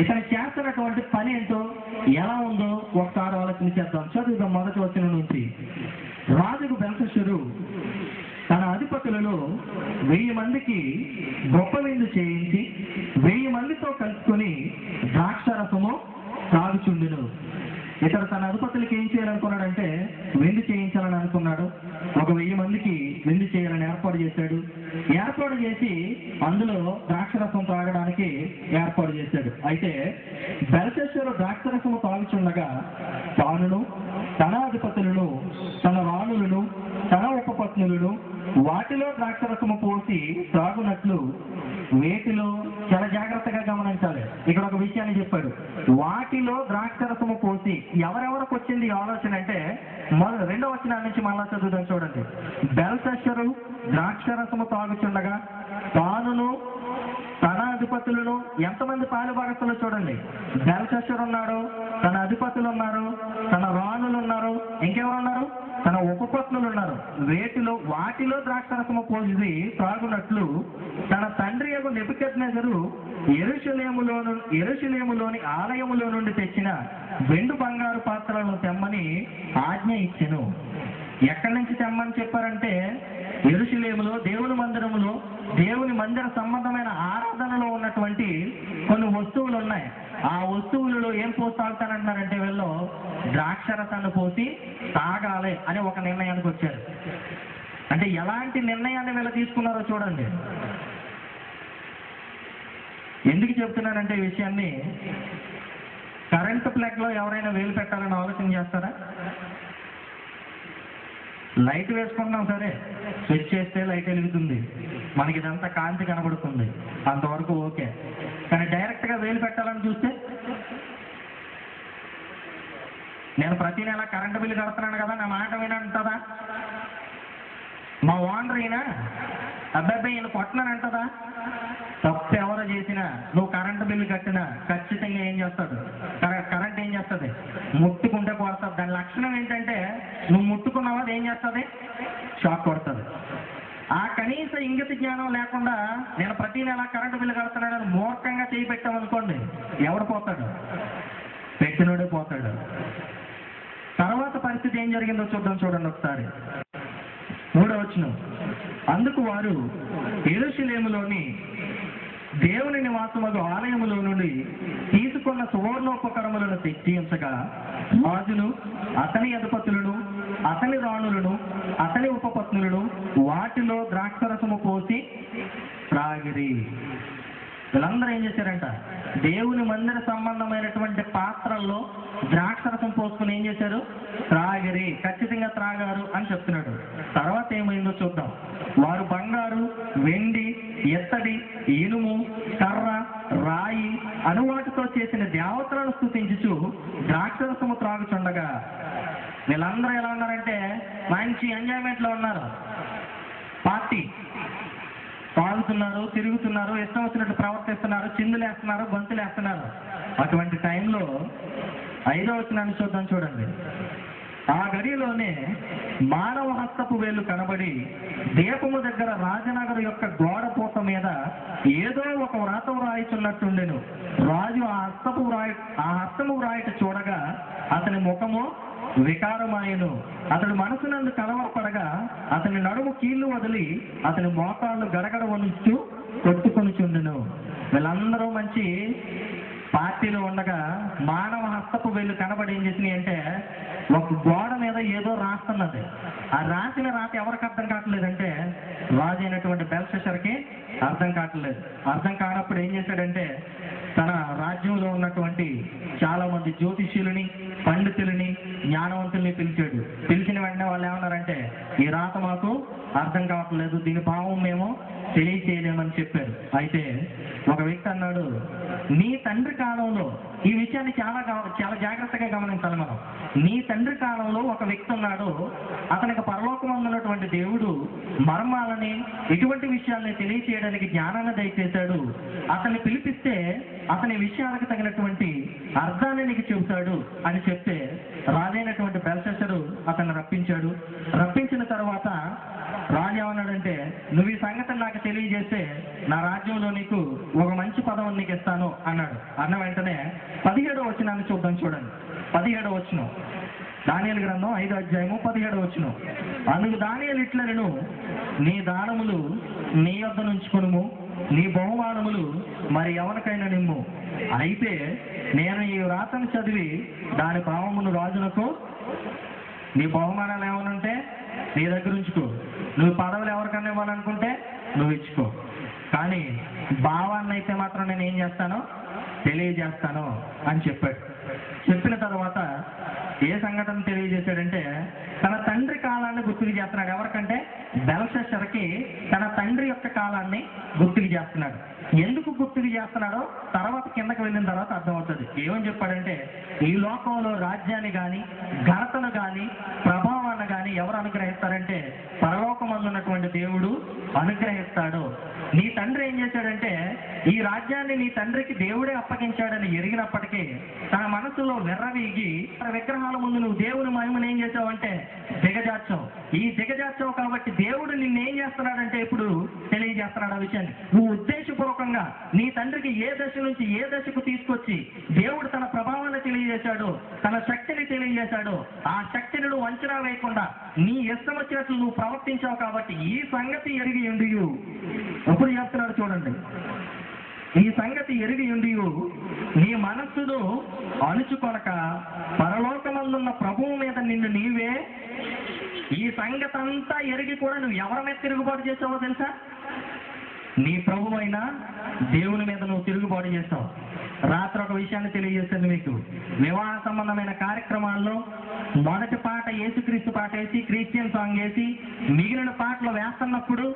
ఇతను చేస్తున్నటువంటి పని ఏంటో, ఎలా ఉందో ఒకసారి ఆలోచన చేద్దాం. చదువుదాం మొదటి వచనం నుంచి. రాజుకు బెల్షస్సరు తన అధిపతులలో 1000 మందికి గొప్ప విందు చేయించి 1000 మందితో కలుసుకొని ద్రాక్షారసము తాగుచుండును. ఇతడు తన అధిపతులకి ఏం చేయాలనుకున్నాడంటే విందు చేయించాలని అనుకున్నాడు. ఒక 1000 మందికి విందు చేయాలని ఏర్పాటు చేశాడు. ఏర్పాటు చేసి అందులో ద్రాక్షరసం తాగడానికి ఏర్పాటు చేశాడు. అయితే బెల్షస్సరు ద్రాక్షరసము తాగుచుండగా తానును, తన అధిపతులను, తన రాణులను, తన ఉపపత్నులను వాటిలో ద్రాక్షరసము పోసి త్రాగునట్లు వేటిలో, చాలా జాగ్రత్తగా గమనించాలి, ఇక్కడ ఒక విషయాన్ని చెప్పాడు. వాటిలో ద్రాక్షరసము పోసి ఎవరెవరికి వచ్చింది ఆలోచన అంటే 2వ వచనం నుంచి మళ్ళా చదువుదాం చూడండి. బెల్షస్సరు ద్రాక్షరసము తాగుచుండగా తానును, తన అధిపతులను, ఎంతమంది పాలుభాగస్తులు చూడండి. బెల్షస్సరు ఉన్నాడు, తన అధిపతులు ఉన్నారు, తన రాణులు ఉన్నారు, ఇంకెవరు ఉన్నారు, తన ఉపపత్నులు ఉన్నారు. వాటిలో ద్రాక్షరసము పోసి త్రాగునట్లు తన తండ్రి యొక్క నెబుకద్నెజరు యెరూషలేములోని ఆలయములో నుండి తెచ్చిన వెండు బంగారు పాత్రలను తెమ్మని ఆజ్ఞ ఇచ్చెను. ఎక్కడి నుంచి తెమ్మని చెప్పారంటే, యెరూషలేములో దేవుని మందిర సంబంధమైన ఆరాధనలో ఉన్నటువంటి కొన్ని వస్తువులు ఉన్నాయి. ఆ వస్తువులలో ఏం పోసి తాగుతానంటున్నారంటే, వీళ్ళు ద్రాక్షరసాన్ని పోసి తాగాలి అని ఒక నిర్ణయానికి వచ్చారు. అంటే ఎలాంటి నిర్ణయాన్ని వీళ్ళు తీసుకున్నారో చూడండి. ఎందుకు చెప్తున్నానంటే ఈ విషయాన్ని, కరెంటు ప్లగ్లో ఎవరైనా వేలు పెట్టాలని ఆలోచన చేస్తారా? లైట్ వేసుకుంటాం, సరే, స్విచ్ చేస్తే లైట్ వెలుగుతుంది, మనకి ఇదంతా కాంతి కనబడుతుంది, అంతవరకు ఓకే. కానీ డైరెక్ట్గా వేలు పెట్టాలని చూస్తే, నేను ప్రతి నెల కరెంటు బిల్లు కడుతున్నాను కదా, నా మాట వినంటదా? మా ఓనర్ అయినా అబ్బాయి ఈయన కొట్టనంటదా? తప్పు ఎవరు చేసినా, నువ్వు కరెంటు బిల్లు కట్టినా ఖచ్చితంగా ఏం చేస్తాడు, కరెంట్ ఏం చేస్తుంది, ముట్టుకుంటే కొడుతుంది. దాని లక్షణం ఏంటంటే, నువ్వు ముట్టుకున్నావా అది ఏం చేస్తుంది, షాక్ కొడుతుంది. ఆ కనీస ఇంగిత జ్ఞానం లేకుండా నేను ప్రతి నెల కరెంటు బిల్లు కడుతున్నాడని మూర్ఖంగా చేయి పెట్టామనుకోండి, ఎవడు పోతాడు, పెట్టినోడే పోతాడు. తర్వాత పరిస్థితి ఏం జరిగిందో చూడండి ఒకసారి. 3వ వచనం, అందుకు వారు యెరూషలేములోని దేవుని నివాసముగు ఆలయములో నుండి తీసుకున్న సువర్ణోపకరములను తెచ్చి ఉంచగా, రాజును, అతని అధిపతులను, అతని రాణులను, అతని ఉపపత్నులను వాటిలో ద్రాక్షరసము పోసి త్రాగిరి. వీళ్ళందరూ ఏం చేశారంట, దేవుని మందిర సంబంధమైనటువంటి పాత్రల్లో ద్రాక్షరసం పోసుకుని ఏం చేశారు, త్రాగిరి, ఖచ్చితంగా త్రాగారు అని చెప్తున్నాడు. తర్వాత ఏమైందో చూద్దాం. వారు బంగారు, వెండి, ఎత్తడి, ఇనుము, కర్ర, రాయి అనువాటితో చేసిన దేవతలను స్తుతించుచు ద్రాక్షరసము త్రాగుచుండగా, వీళ్ళందరూ ఎలా ఉన్నారంటే మంచి ఎంజాయ్మెంట్లో ఉన్నారు. పార్టీ తాగుతున్నారు, తిరుగుతున్నారు, ఇష్టం వచ్చినట్టు ప్రవర్తిస్తున్నారు, చిందులేస్తున్నారు, గొంతులేస్తున్నారు. అటువంటి టైంలో 5వ వచనాన్ని చూడండి. ఆ గడిలోనే మానవ హస్తపు వేలు కనబడి దీపము దగ్గర రాజనగరు యొక్క గోడ పూత మీద ఏదో ఒక వ్రాత వ్రాయిచున్నట్టుండెను. రాజు ఆ హస్తము వ్రాయిట చూడగా అతని ముఖము వికారమాయను. అతడు మనసునందు కలవరపడగా అతని నడుము కీళ్లు వదిలి అతని మోకాళ్ళు గడగడ వణుచు కొట్టుకొనిచుండెను. వీళ్ళందరూ మంచి పార్టీలో ఉండగా మానవ హస్తపు వేళ్ళు కనబడి ఏం చేసినాయి అంటే, ఒక గోడ మీద ఏదో రాస్తున్నది. ఆ రాసిన రాత ఎవరికి అర్థం కావట్లేదంటే, రాజు అయినటువంటి బెల్షస్సర్కి అర్థం కావట్లేదు. అర్థం కానప్పుడు ఏం చేశాడంటే, తన రాజ్యంలో ఉన్నటువంటి చాలా మంది జ్యోతిష్యులని, పండితులని, జ్ఞానవంతుల్ని పిలిచాడు. పిలిచిన వెంటనే వాళ్ళు ఏమన్నారంటే, ఈ రాత మాకు అర్థం కావట్లేదు, దీని భావం మేము తెలియచేయలేమని చెప్పారు. అయితే ఒక వ్యక్తి అన్నాడు, నీ తండ్రి కాలంలో, ఈ విషయాన్ని చాలా జాగ్రత్తగా గమనించాలి మనం. నీ తండ్రి కాలంలో ఒక వ్యక్తి ఉన్నాడు, అతనికి పరలోకమందు ఉన్నటువంటి దేవుడు మర్మాలని, ఎటువంటి విషయాల్ని తెలియచేయడానికి జ్ఞానాన్ని దయచేశాడు. అతన్ని పిలిపిస్తే అతని విషయాలకు తగినటువంటి అర్థాన్ని నీకు చెబుతాడు అని చెప్తే, రాజైనటువంటి బెల్షస్సరు అతన్ని రప్పించాడు. రప్పించిన తర్వాత రాజు ఏమన్నాడంటే, నువ్వు ఈ సంగతిని నాకు తెలియజేస్తే నా రాజ్యంలో నీకు ఒక మంచి పదవి నీకు ఇస్తాను అన్నాడు. అన్న వెంటనే 17వ వచనాన్ని చూడండి. 17వ వచనం, దానియేలు గ్రంథం 5వ అధ్యాయము 17వ వచనం. అందుకు దానియేలు ఇట్లనెను, నీ దానములు నీ వద్ద నుంచుకొనుము, నీ బహుమానములు మరి ఎవరికైనా నిమ్ము. అయితే నేను ఈ వ్రాతను చదివి దాని భావమును రాజునకు, నీ బహుమానాలు ఏమనుంటే నీ దగ్గర ఉంచుకో, నువ్వు పదవులు ఎవరికన్నా ఇవ్వాలనుకుంటే నువ్వు ఇచ్చుకో, కానీ భావాన్ని అయితే మాత్రం నేను ఏం చేస్తాను, తెలియజేస్తాను అని చెప్పాడు. చెప్పిన తర్వాత ఏ సంఘటన తెలియజేశాడంటే, తన తండ్రి కాలాన్ని గుర్తుకు చేస్తున్నాడు. ఎవరికంటే బెల్షస్సర్కి తన తండ్రి యొక్క కాలాన్ని గుర్తుకు చేస్తున్నాడు. ఎందుకు గుర్తుకు చేస్తున్నాడో తర్వాత కిందకి వెళ్ళిన తర్వాత అర్థమవుతుంది. ఏమని చెప్పాడంటే, ఈ లోకంలో రాజ్యాన్ని కానీ, ఘనతను కానీ, ప్రభావాన్ని అనగానే ఎవరు అనుగ్రహిస్తారంటే పరలోకమందు ఉన్నటువంటి దేవుడు అనుగ్రహిస్తాడు. నీ తండ్రి ఏం చేశాడంటే ఈ రాజ్యాన్ని నీ తండ్రికి దేవుడే అప్పగించాడని ఎరిగినప్పటికీ తన మనసులో వెర్రవీగి విగ్రహాల ముందు నువ్వు దేవుని మహిమను ఏం చేసావంటే దిగజార్చావు. ఈ దిగజార్చావు కాబట్టి దేవుడు నిన్నేం చేస్తున్నాడంటే ఇప్పుడు తెలియజేస్తున్నాడు ఆ విషయాన్ని. నువ్వు ఉద్దేశపూర్వకంగా నీ తండ్రికి ఏ దశ నుంచి ఏ దశకు తీసుకొచ్చి దేవుడు తన ప్రభావాన్ని తెలియజేశాడు, తన శక్తిని తెలియజేశాడు. ఆ శక్తిని నువ్వు అంచనా వేయకుండా నీ ఇష్టం వచ్చినట్లు నువ్వు ప్రవర్తించావు కాబట్టి ఈ సంగతి ఎరిగి ఉండి ఎప్పుడు చెప్తున్నాడు చూడండి. ఈ సంగతి ఎరిగి ఉండి నీ మనస్సును అణుచుకొనక పరలోకమందున్న ప్రభువు మీద నిన్ను నీవే. ఈ సంగతి అంతా ఎరిగి కూడా నువ్వు ఎవరి మీద తిరుగుబాటు చేసావో తెలుసా? నీ ప్రభు అయినా దేవుని మీద నువ్వు తిరుగుబాటు చేస్తావు. రాత్రి ఒక విషయాన్ని తెలియజేస్తుంది మీకు. వివాహ సంబంధమైన కార్యక్రమాల్లో మొదటి పాట యేసుక్రీస్తు పాట వేసి క్రిస్టియన్ సాంగ్ వేసి మిగిలిన పాటలు వేస్తున్నప్పుడు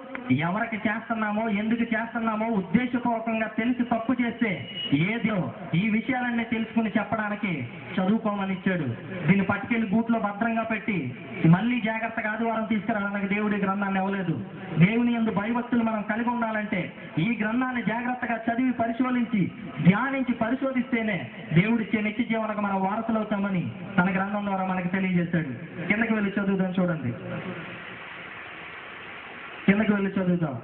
ఎవరికి చేస్తున్నామో ఎందుకు చేస్తున్నామో ఉద్దేశపూర్వకంగా తెలిసి తప్పు చేస్తే ఏదో ఈ విషయాలన్నీ తెలుసుకుని చెప్పడానికి చదువుకోమని ఇచ్చాడు. దీన్ని పట్టుకెళ్ళి బూట్లో భద్రంగా పెట్టి మళ్ళీ జాగ్రత్తగా ఆదివారం తీసుకురావడానికి దేవుడి గ్రంథాన్ని ఇవ్వలేదు. దేవుని యందు భయభక్తులు మనం కలిగి ఉండాలంటే ఈ గ్రంథాన్ని జాగ్రత్తగా చదివి పరిశోధించి ధ్యానించి పరిశోధిస్తేనే దేవుడిచ్చే నిత్య జీవనకు మనం వారసులవుతామని తన గ్రంథం ద్వారా మనకి తెలియజేశాడు. కిందకి వెళ్ళి చదువుదాం చూడండి. కిందకి వెళ్ళి చదువుదాం.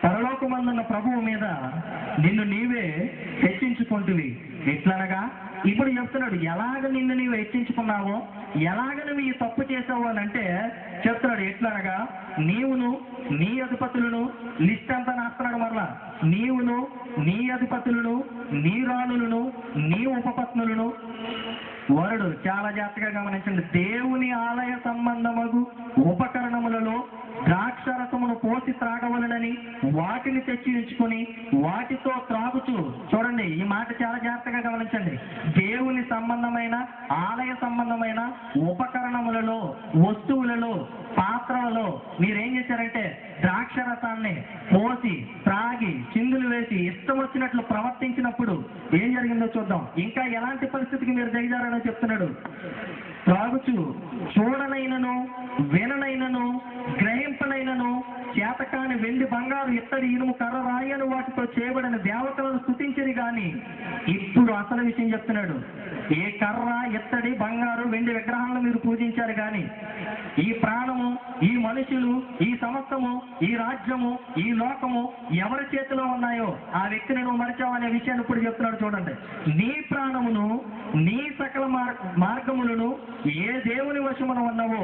పరలోకమందున్న ప్రభువు మీద నిన్ను నీవే హెచ్చించుకుంటువి. ఎట్లనగా ఇప్పుడు చెప్తున్నాడు ఎలాగ నిన్ను నీవు హెచ్చించుకున్నావో, ఎలాగ నువ్వు ఈ తప్పు చేసావు అని అంటే చెప్తున్నాడు. ఎట్లనగా నీవును నీ అధిపతులను లిస్ట్ అంతా నాస్తున్నాడు. మరలా నీవును నీ అధిపతులను నీ రాణులను నీ ఉపపత్నులను వరుడు చాలా జాగ్రత్తగా గమనించండి. దేవుని ఆలయ సంబంధమగు ఉపకరణములలో ద్రాక్షరసమును పోసి త్రాగవలనని వాటిని తెచ్చి ఉంచుకొని వాటితో త్రాగుచు. చూడండి ఈ మాట చాలా జాగ్రత్తగా గమనించండి. దేవుని సంబంధమైన ఆలయ సంబంధమైన ఉపకరణములలో వస్తువులలో పాత్రలలో మీరేం చేశారంటే ద్రాక్షరసాన్ని పోసి త్రాగి చిందులు వేసి ఇష్టం వచ్చినట్లు ప్రవర్తించినప్పుడు ఏం జరిగిందో చూద్దాం. ఇంకా ఎలాంటి పరిస్థితికి మీరు దిగజారని చెప్తున్నాడు. త్రాగుచు చూడనైనను విననైనను గ్రహింపనైనను చేతకాని వెండి బంగారు ఇత్తడి ఇనుము కర్ర రాయను వాటితో చేయబడిన దేవతలను స్తుతించని గాని. ఇప్పుడు అసలు విషయం చెప్తున్నాడు. ఏ కర్ర ఇత్తడి బంగారు వెండి విగ్రహాలను మీరు పూజించారు కానీ ఈ ప్రాణము ఈ మనుషులు ఈ సమస్తము ఈ రాజ్యము ఈ లోకము ఎవరి చేతిలో ఉన్నాయో ఆ వ్యక్తిని నువ్వు మరిచావు అనే విషయాన్ని ఇప్పుడు చెప్తున్నాడు చూడండి. నీ ప్రాణమును నీ సకల మార్గములను ఏ దేవుని వశమున ఉన్నావో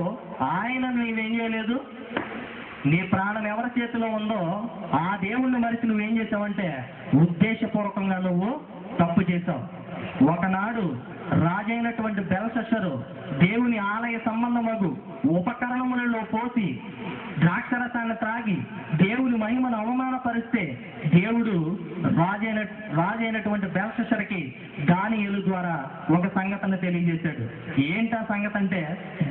ఆయన నువ్వేం చేయలేదు. నీ ప్రాణం ఎవరి చేతిలో ఉందో ఆ దేవుణ్ణి మరిచి నువ్వేం చేసావంటే ఉద్దేశపూర్వకంగా నువ్వు తప్పు చేశావు. ఒకనాడు రాజైనటువంటి బెల్షస్సరు దేవుని ఆలయ సంబంధమగు ఉపకరణములలో పోసి ద్రాక్షరసాన్ని త్రాగి దేవుని మహిమను అవమానపరిస్తే దేవుడు రాజైనటువంటి బెల్షస్సరుకి దానియేలు ద్వారా ఒక సంగతిని తెలియజేశాడు. ఏంటా సంగతి అంటే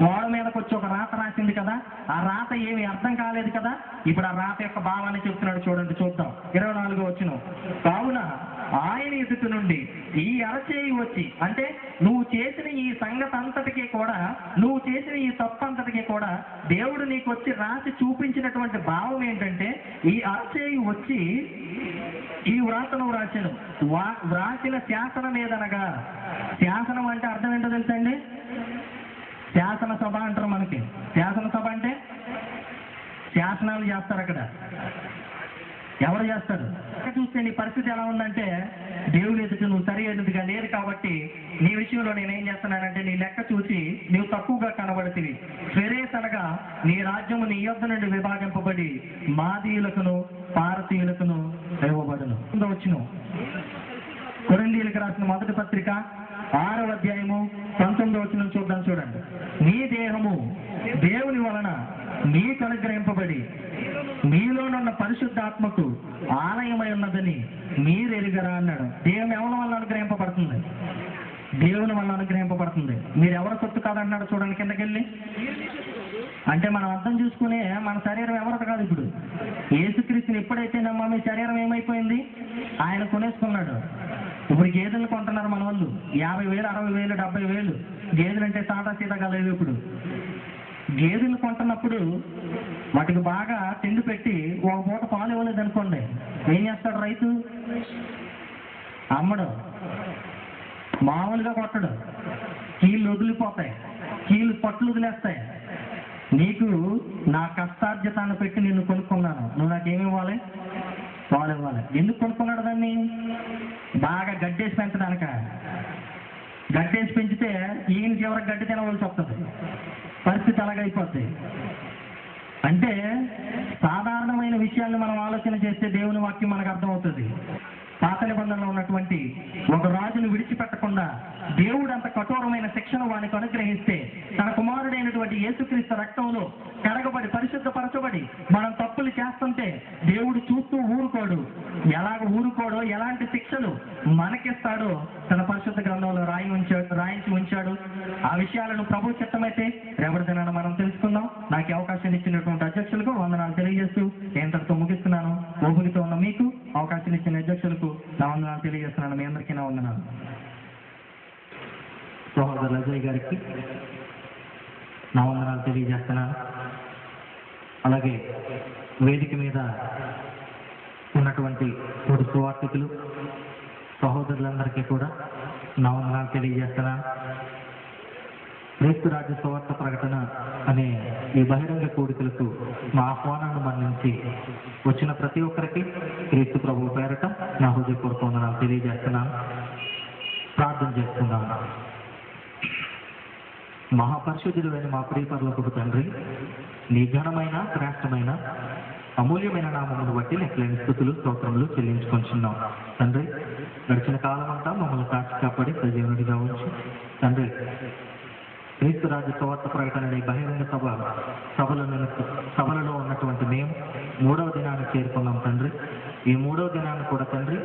గోడ మీదకి వచ్చి ఒక రాత రాసింది కదా, ఆ రాత ఏమి అర్థం కాలేదు కదా. ఇప్పుడు ఆ రాత యొక్క భావాన్ని చెప్తున్నాడు చూడండి. చూద్దాం 24వ వచనం. కావున ఆయన ఎదుట నుండి ఈ అరచేయి వచ్చి, అంటే నువ్వు చేసిన ఈ సంగతి అంతటికీ కూడా నువ్వు చేసిన ఈ తప్పు అంతటికీ కూడా దేవుడు నీకు వచ్చి రాసి చూపించినటువంటి భావం ఏంటంటే ఈ అరచేయి వచ్చి ఈ వ్రాతను వ్రాసను వ్రాసిన శాసనం ఏదనగా. శాసనం అంటే అర్థం ఏంటో తెలుసండి? శాసనసభ అంటారు మనకి. శాసనసభ అంటే శాసనాలు చేస్తారు. అక్కడ ఎవరు చేస్తారు? చూస్తే నీ పరిస్థితి ఎలా ఉందంటే దేవుని ఎదుట నువ్వు సరి అయినదిగా లేదు కాబట్టి నీ విషయంలో నేనేం చేస్తున్నానంటే నీ లెక్క చూసి నీవు తక్కువగా కనబడుతుంది. ఫెరేస్ అనగా నీ రాజ్యము నీ యొద్ద నుండి విభాగింపబడి మాదీయులకును పారతీయులకును ఇవ్వబడును. వచ్చును కొరింథీయులకు రాసిన మొదటి పత్రిక 6వ అధ్యాయము 19వ వచనం చూద్దాం చూడండి. నీ దేహము దేవుని వలన నీకు అనుగ్రహింపబడి మీలోనున్న పరిశుద్ధాత్మకు ఆలయమై ఉన్నదని మీరు ఎరుగరా అన్నాడు. దేవుని ఎవరి వల్ల అనుగ్రహింపబడుతుంది? దేవుని వల్ల అనుగ్రహింపబడుతుంది. మీరు ఎవరి సొత్తు కాదంటున్నాడు చూడండి కిందకెళ్ళి. అంటే మనం అర్థం చూసుకునే మన శరీరం ఎవరిది కాదు. ఇప్పుడు యేసుక్రీస్తుని ఎప్పుడైతే నమ్మా మీ శరీరం ఏమైపోయింది? ఆయన కొనేసుకున్నాడు. ఇప్పుడు గేదెలు కొంటున్నారు మన వాళ్ళు 50,000 60,000 70,000 గేదెలు అంటే సాదా సీదా కలవు. ఇప్పుడు గేదెలు కొంటున్నప్పుడు వాటికి బాగా తిండి పెట్టి ఒక పూట పాలు ఇవ్వలేదు అనుకోండి, ఏం చేస్తాడు రైతు? అమ్మడు, మామూలుగా కొట్టడు, కీళ్ళు వదిలిపోతాయి, కీళ్ళు పట్లు వదిలేస్తాయి. నీకు నా కష్టార్జితాన్ని పెట్టి నిన్ను కొనుక్కున్నాను, నువ్వు నాకేమి ఇవ్వాలి? పాలు ఇవ్వాలి. ఎందుకు కొనుక్కున్నాడు దాన్ని? బాగా గడ్డేసి పెంచడానిక. గడ్డేసి పెంచితే ఈయన చివరికి గడ్డి తినవలసి వస్తుంది, పరిస్థితి అలాగైపోద్ది. అంటే సాధారణమైన విషయాన్ని మనం ఆలోచన చేస్తే దేవుని వాక్యం మనకు అర్థమవుతుంది. పాత నిబంధనలో ఉన్నటువంటి ఒక రాజును విడిచిపెట్టకుండా దేవుడు అంత కఠోరమైన శిక్షను వానికి అనుగ్రహిస్తే, తన కుమారుడైనటువంటి యేసుక్రీస్తు రక్తంలో కడగబడి పరిశుద్ధపరచబడి మనం తప్పులు చేస్తుంటే దేవుడు చూస్తూ ఊరుకోడు. ఎలాగ ఊరుకోడో, ఎలాంటి శిక్షలు మనకిస్తాడో తన పరిశుద్ధ గ్రంథంలో రాయించి ఉంచాడు. ఆ విషయాలను ప్రభు చిత్తమైతే రేపటి దినాన మనం తెలుసుకుందాం. నాకు అవకాశం ఇచ్చినటువంటి అధ్యక్షులకు వందనాలు తెలియజేస్తూ ఎంతటితో ముగిస్తున్నాను. ఓపికతో ఉన్న మీకు, అవకాశం ఇచ్చిన అధ్యక్షులకు నా వందనాలు తెలియజేస్తున్నాను. మీ అందరికీ నా వందనాలు. సహోదరు అజయ్ గారికి నా వందనాలు తెలియజేస్తున్నాను. అలాగే వేదిక మీద ఉన్నటువంటి తోటి సువార్థికులు సహోదరులందరికీ కూడా నా వందనాలు తెలియజేస్తున్నాను. క్రీస్తు రాజ్య సువార్త ప్రకటన అనే ఈ బహిరంగ కోరికలకు మా ఆహ్వానాన్ని మన్నించి వచ్చిన ప్రతి ఒక్కరికి క్రీస్తు ప్రభు పేరట నా హృదయపూర్వక వందనాలు తెలియజేస్తున్నాను. ప్రార్థన చేస్తున్నాను. మహాపరిశుద్ధుడైన మా ప్రియ పరలోకపు తండ్రి, నీ ఘనమైన శ్రేష్టమైన అమూల్యమైన నామమును బట్టి లెక్కలేని స్తుతులు స్తోత్రములు చెల్లించుకొంచున్నాం. తండ్రి, గడిచిన కాలం అంతా మమ్మల్ని కాచి కాపాడి సజీవునిగా ఉంచి తండ్రి, క్రీస్తు రాజ్య సువార్త ప్రకటన అనే బహిరంగ సభలలో ఉన్నటువంటి మేము 3వ దినాన్ని చేరుకున్నాం తండ్రి. ఈ 3వ దినాన్ని కూడా తండ్రి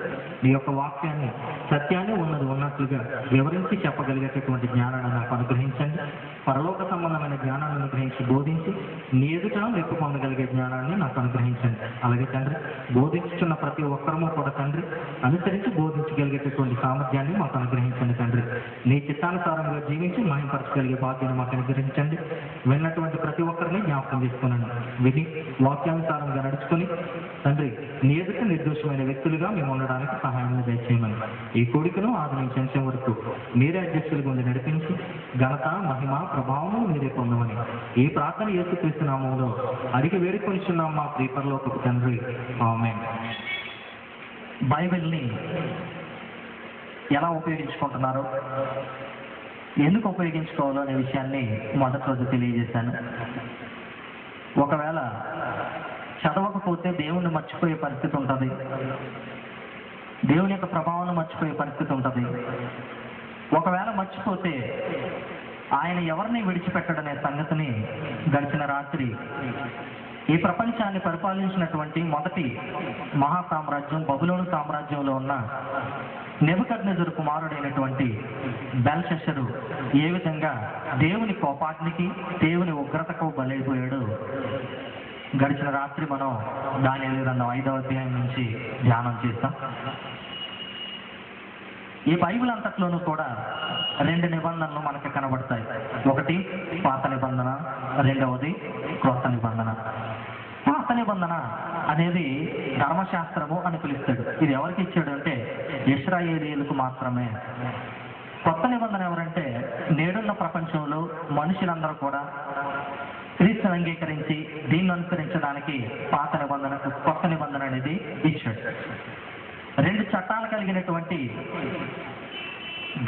నీ యొక్క వాక్యాన్ని, సత్యాన్ని ఉన్నది ఉన్నట్లుగా వివరించి చెప్పగలిగేటటువంటి జ్ఞానాన్ని నాకు అనుగ్రహించండి. పరలోక సంబంధమైన జ్ఞానాన్ని అనుగ్రహించి బోధించి నీ ఎదుట మెప్పు పొందగలిగే జ్ఞానాన్ని నాకు అనుగ్రహించండి. అలాగే తండ్రి, బోధించుతున్న ప్రతి ఒక్కరము కూడా తండ్రి అనుసరించి బోధించగలిగేటటువంటి సామర్థ్యాన్ని మాకు అనుగ్రహించండి తండ్రి. నీ చిత్తానుసారంగా జీవించి మహింపరచగలిగే బాధ్యతను మాకు అనుగ్రహించండి. విన్నటువంటి ప్రతి ఒక్కరిని జ్ఞాపకం చేసుకున్నాను. విని వాక్యానుసారంగా నడుచుకుని తండ్రి నీ ఎదుట నిర్దోషమైన వ్యక్తులుగా మేము ఉండడానికి సహాయం దయచేయమని ఈ కోరికను ఆది నుంచి అంచెం వరకు మీరే అధ్యక్షులుగా ఉండి నడిపించి ఘనత, మహిమ, ప్రభావము మీరే పొందమని ఈ ప్రార్థన యేసుక్రీస్తు నామములో అడిగి వేడుకొనిచున్నాం మా ప్రియ పరలోకపు తండ్రి. ఆమేన్. బైబిల్ని ఎలా ఉపయోగించుకుంటున్నారో, ఎందుకు ఉపయోగించుకోవాలో అనే విషయాన్ని మొదటి రోజు తెలియజేశాను. ఒకవేళ చదవకపోతే దేవుణ్ణి మర్చిపోయే పరిస్థితి ఉంటుంది, దేవుని యొక్క ప్రభావాన్ని మర్చిపోయే పరిస్థితి ఉంటుంది. ఒకవేళ మర్చిపోతే ఆయన ఎవరిని విడిచిపెట్టడనే సంగతిని గడిచిన రాత్రి ఈ ప్రపంచాన్ని పరిపాలించినటువంటి మొదటి మహాసామ్రాజ్యం బబులోను సామ్రాజ్యంలో ఉన్న నెబుకద్నెజరు కుమారుడైనటువంటి బెల్షస్సరు ఏ విధంగా దేవుని కోపాగ్నికి, దేవుని ఉగ్రతకు బలైపోయాడు గడిచిన రాత్రి మనం దానియేలు గ్రంథం 5వ అధ్యాయం నుంచి ధ్యానం చేస్తాం. ఈ బైబిల్ అంతట్లోనూ కూడా 2 నిబంధనలు మనకు కనబడతాయి. ఒకటి పాత నిబంధన, రెండవది క్రొత్త నిబంధన. పాత నిబంధన అనేది ధర్మశాస్త్రము అని పిలుస్తాడు. ఇది ఎవరికి ఇచ్చాడు అంటే ఇశ్రాయేలీయులకు మాత్రమే. కొత్త నిబంధన ఎవరంటే నేడున్న ప్రపంచంలో మనుషులందరూ కూడా క్రీస్తుని అంగీకరించి దీన్ని అనుసరించడానికి పాత నిబంధన, కొత్త నిబంధన అనేది ఇచ్చాడు. 2 చట్టాలు కలిగినటువంటి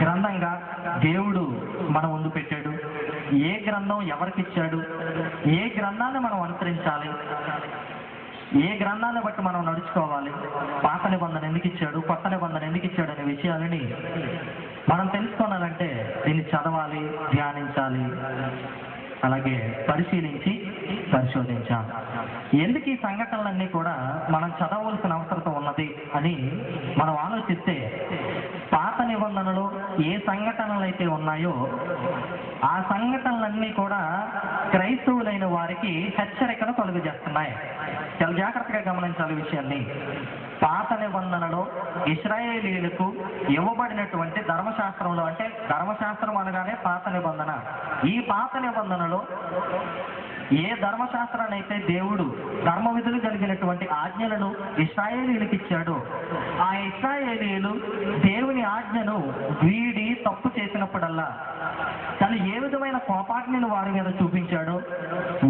గ్రంథంగా దేవుడు మన ముందు పెట్టాడు. ఏ గ్రంథం ఎవరికి ఇచ్చాడు, ఏ గ్రంథాన్ని మనం అనుసరించాలి, ఏ గ్రంథాన్ని బట్టి మనం నడుచుకోవాలి, పాత నిబంధన ఎందుకు ఇచ్చాడు, కొత్త నిబంధన ఎందుకు ఇచ్చాడు అనే విషయాలని మనం తెలుసుకోవాలంటే దీన్ని చదవాలి, ధ్యానించాలి, అలాగే పరిశోధించాలి. ఎందుకు ఈ సంఘటనలన్నీ కూడా మనం చదవవలసిన అవసరం ఉన్నది అని మనం ఆలోచిస్తే, పాత నిబంధనలో ఏ సంఘటనలు అయితే ఉన్నాయో ఆ సంఘటనలన్నీ కూడా క్రైస్తవులైన వారికి హెచ్చరికను కలుగజేస్తున్నాయి. చాలా జాగ్రత్తగా గమనించాలి విషయాన్ని. పాత నిబంధనలో ఇశ్రాయేలీయులకు ఇవ్వబడినటువంటి ధర్మశాస్త్రంలో, అంటే ధర్మశాస్త్రం అనగానే పాత నిబంధన, ఈ పాత నిబంధనలో ఏ ధర్మశాస్త్రాన్ని అయితే దేవుడు ధర్మ విధులు కలిగినటువంటి ఆజ్ఞలను ఇశ్రాయేలీయులకు ఇచ్చాడో, ఆ ఇశ్రాయేలీయులు దేవుని ఆజ్ఞను వీడి తప్పు చేసినప్పుడల్లా తను ఏ విధమైన కోపాగ్నిని వారి మీద చూపించాడో,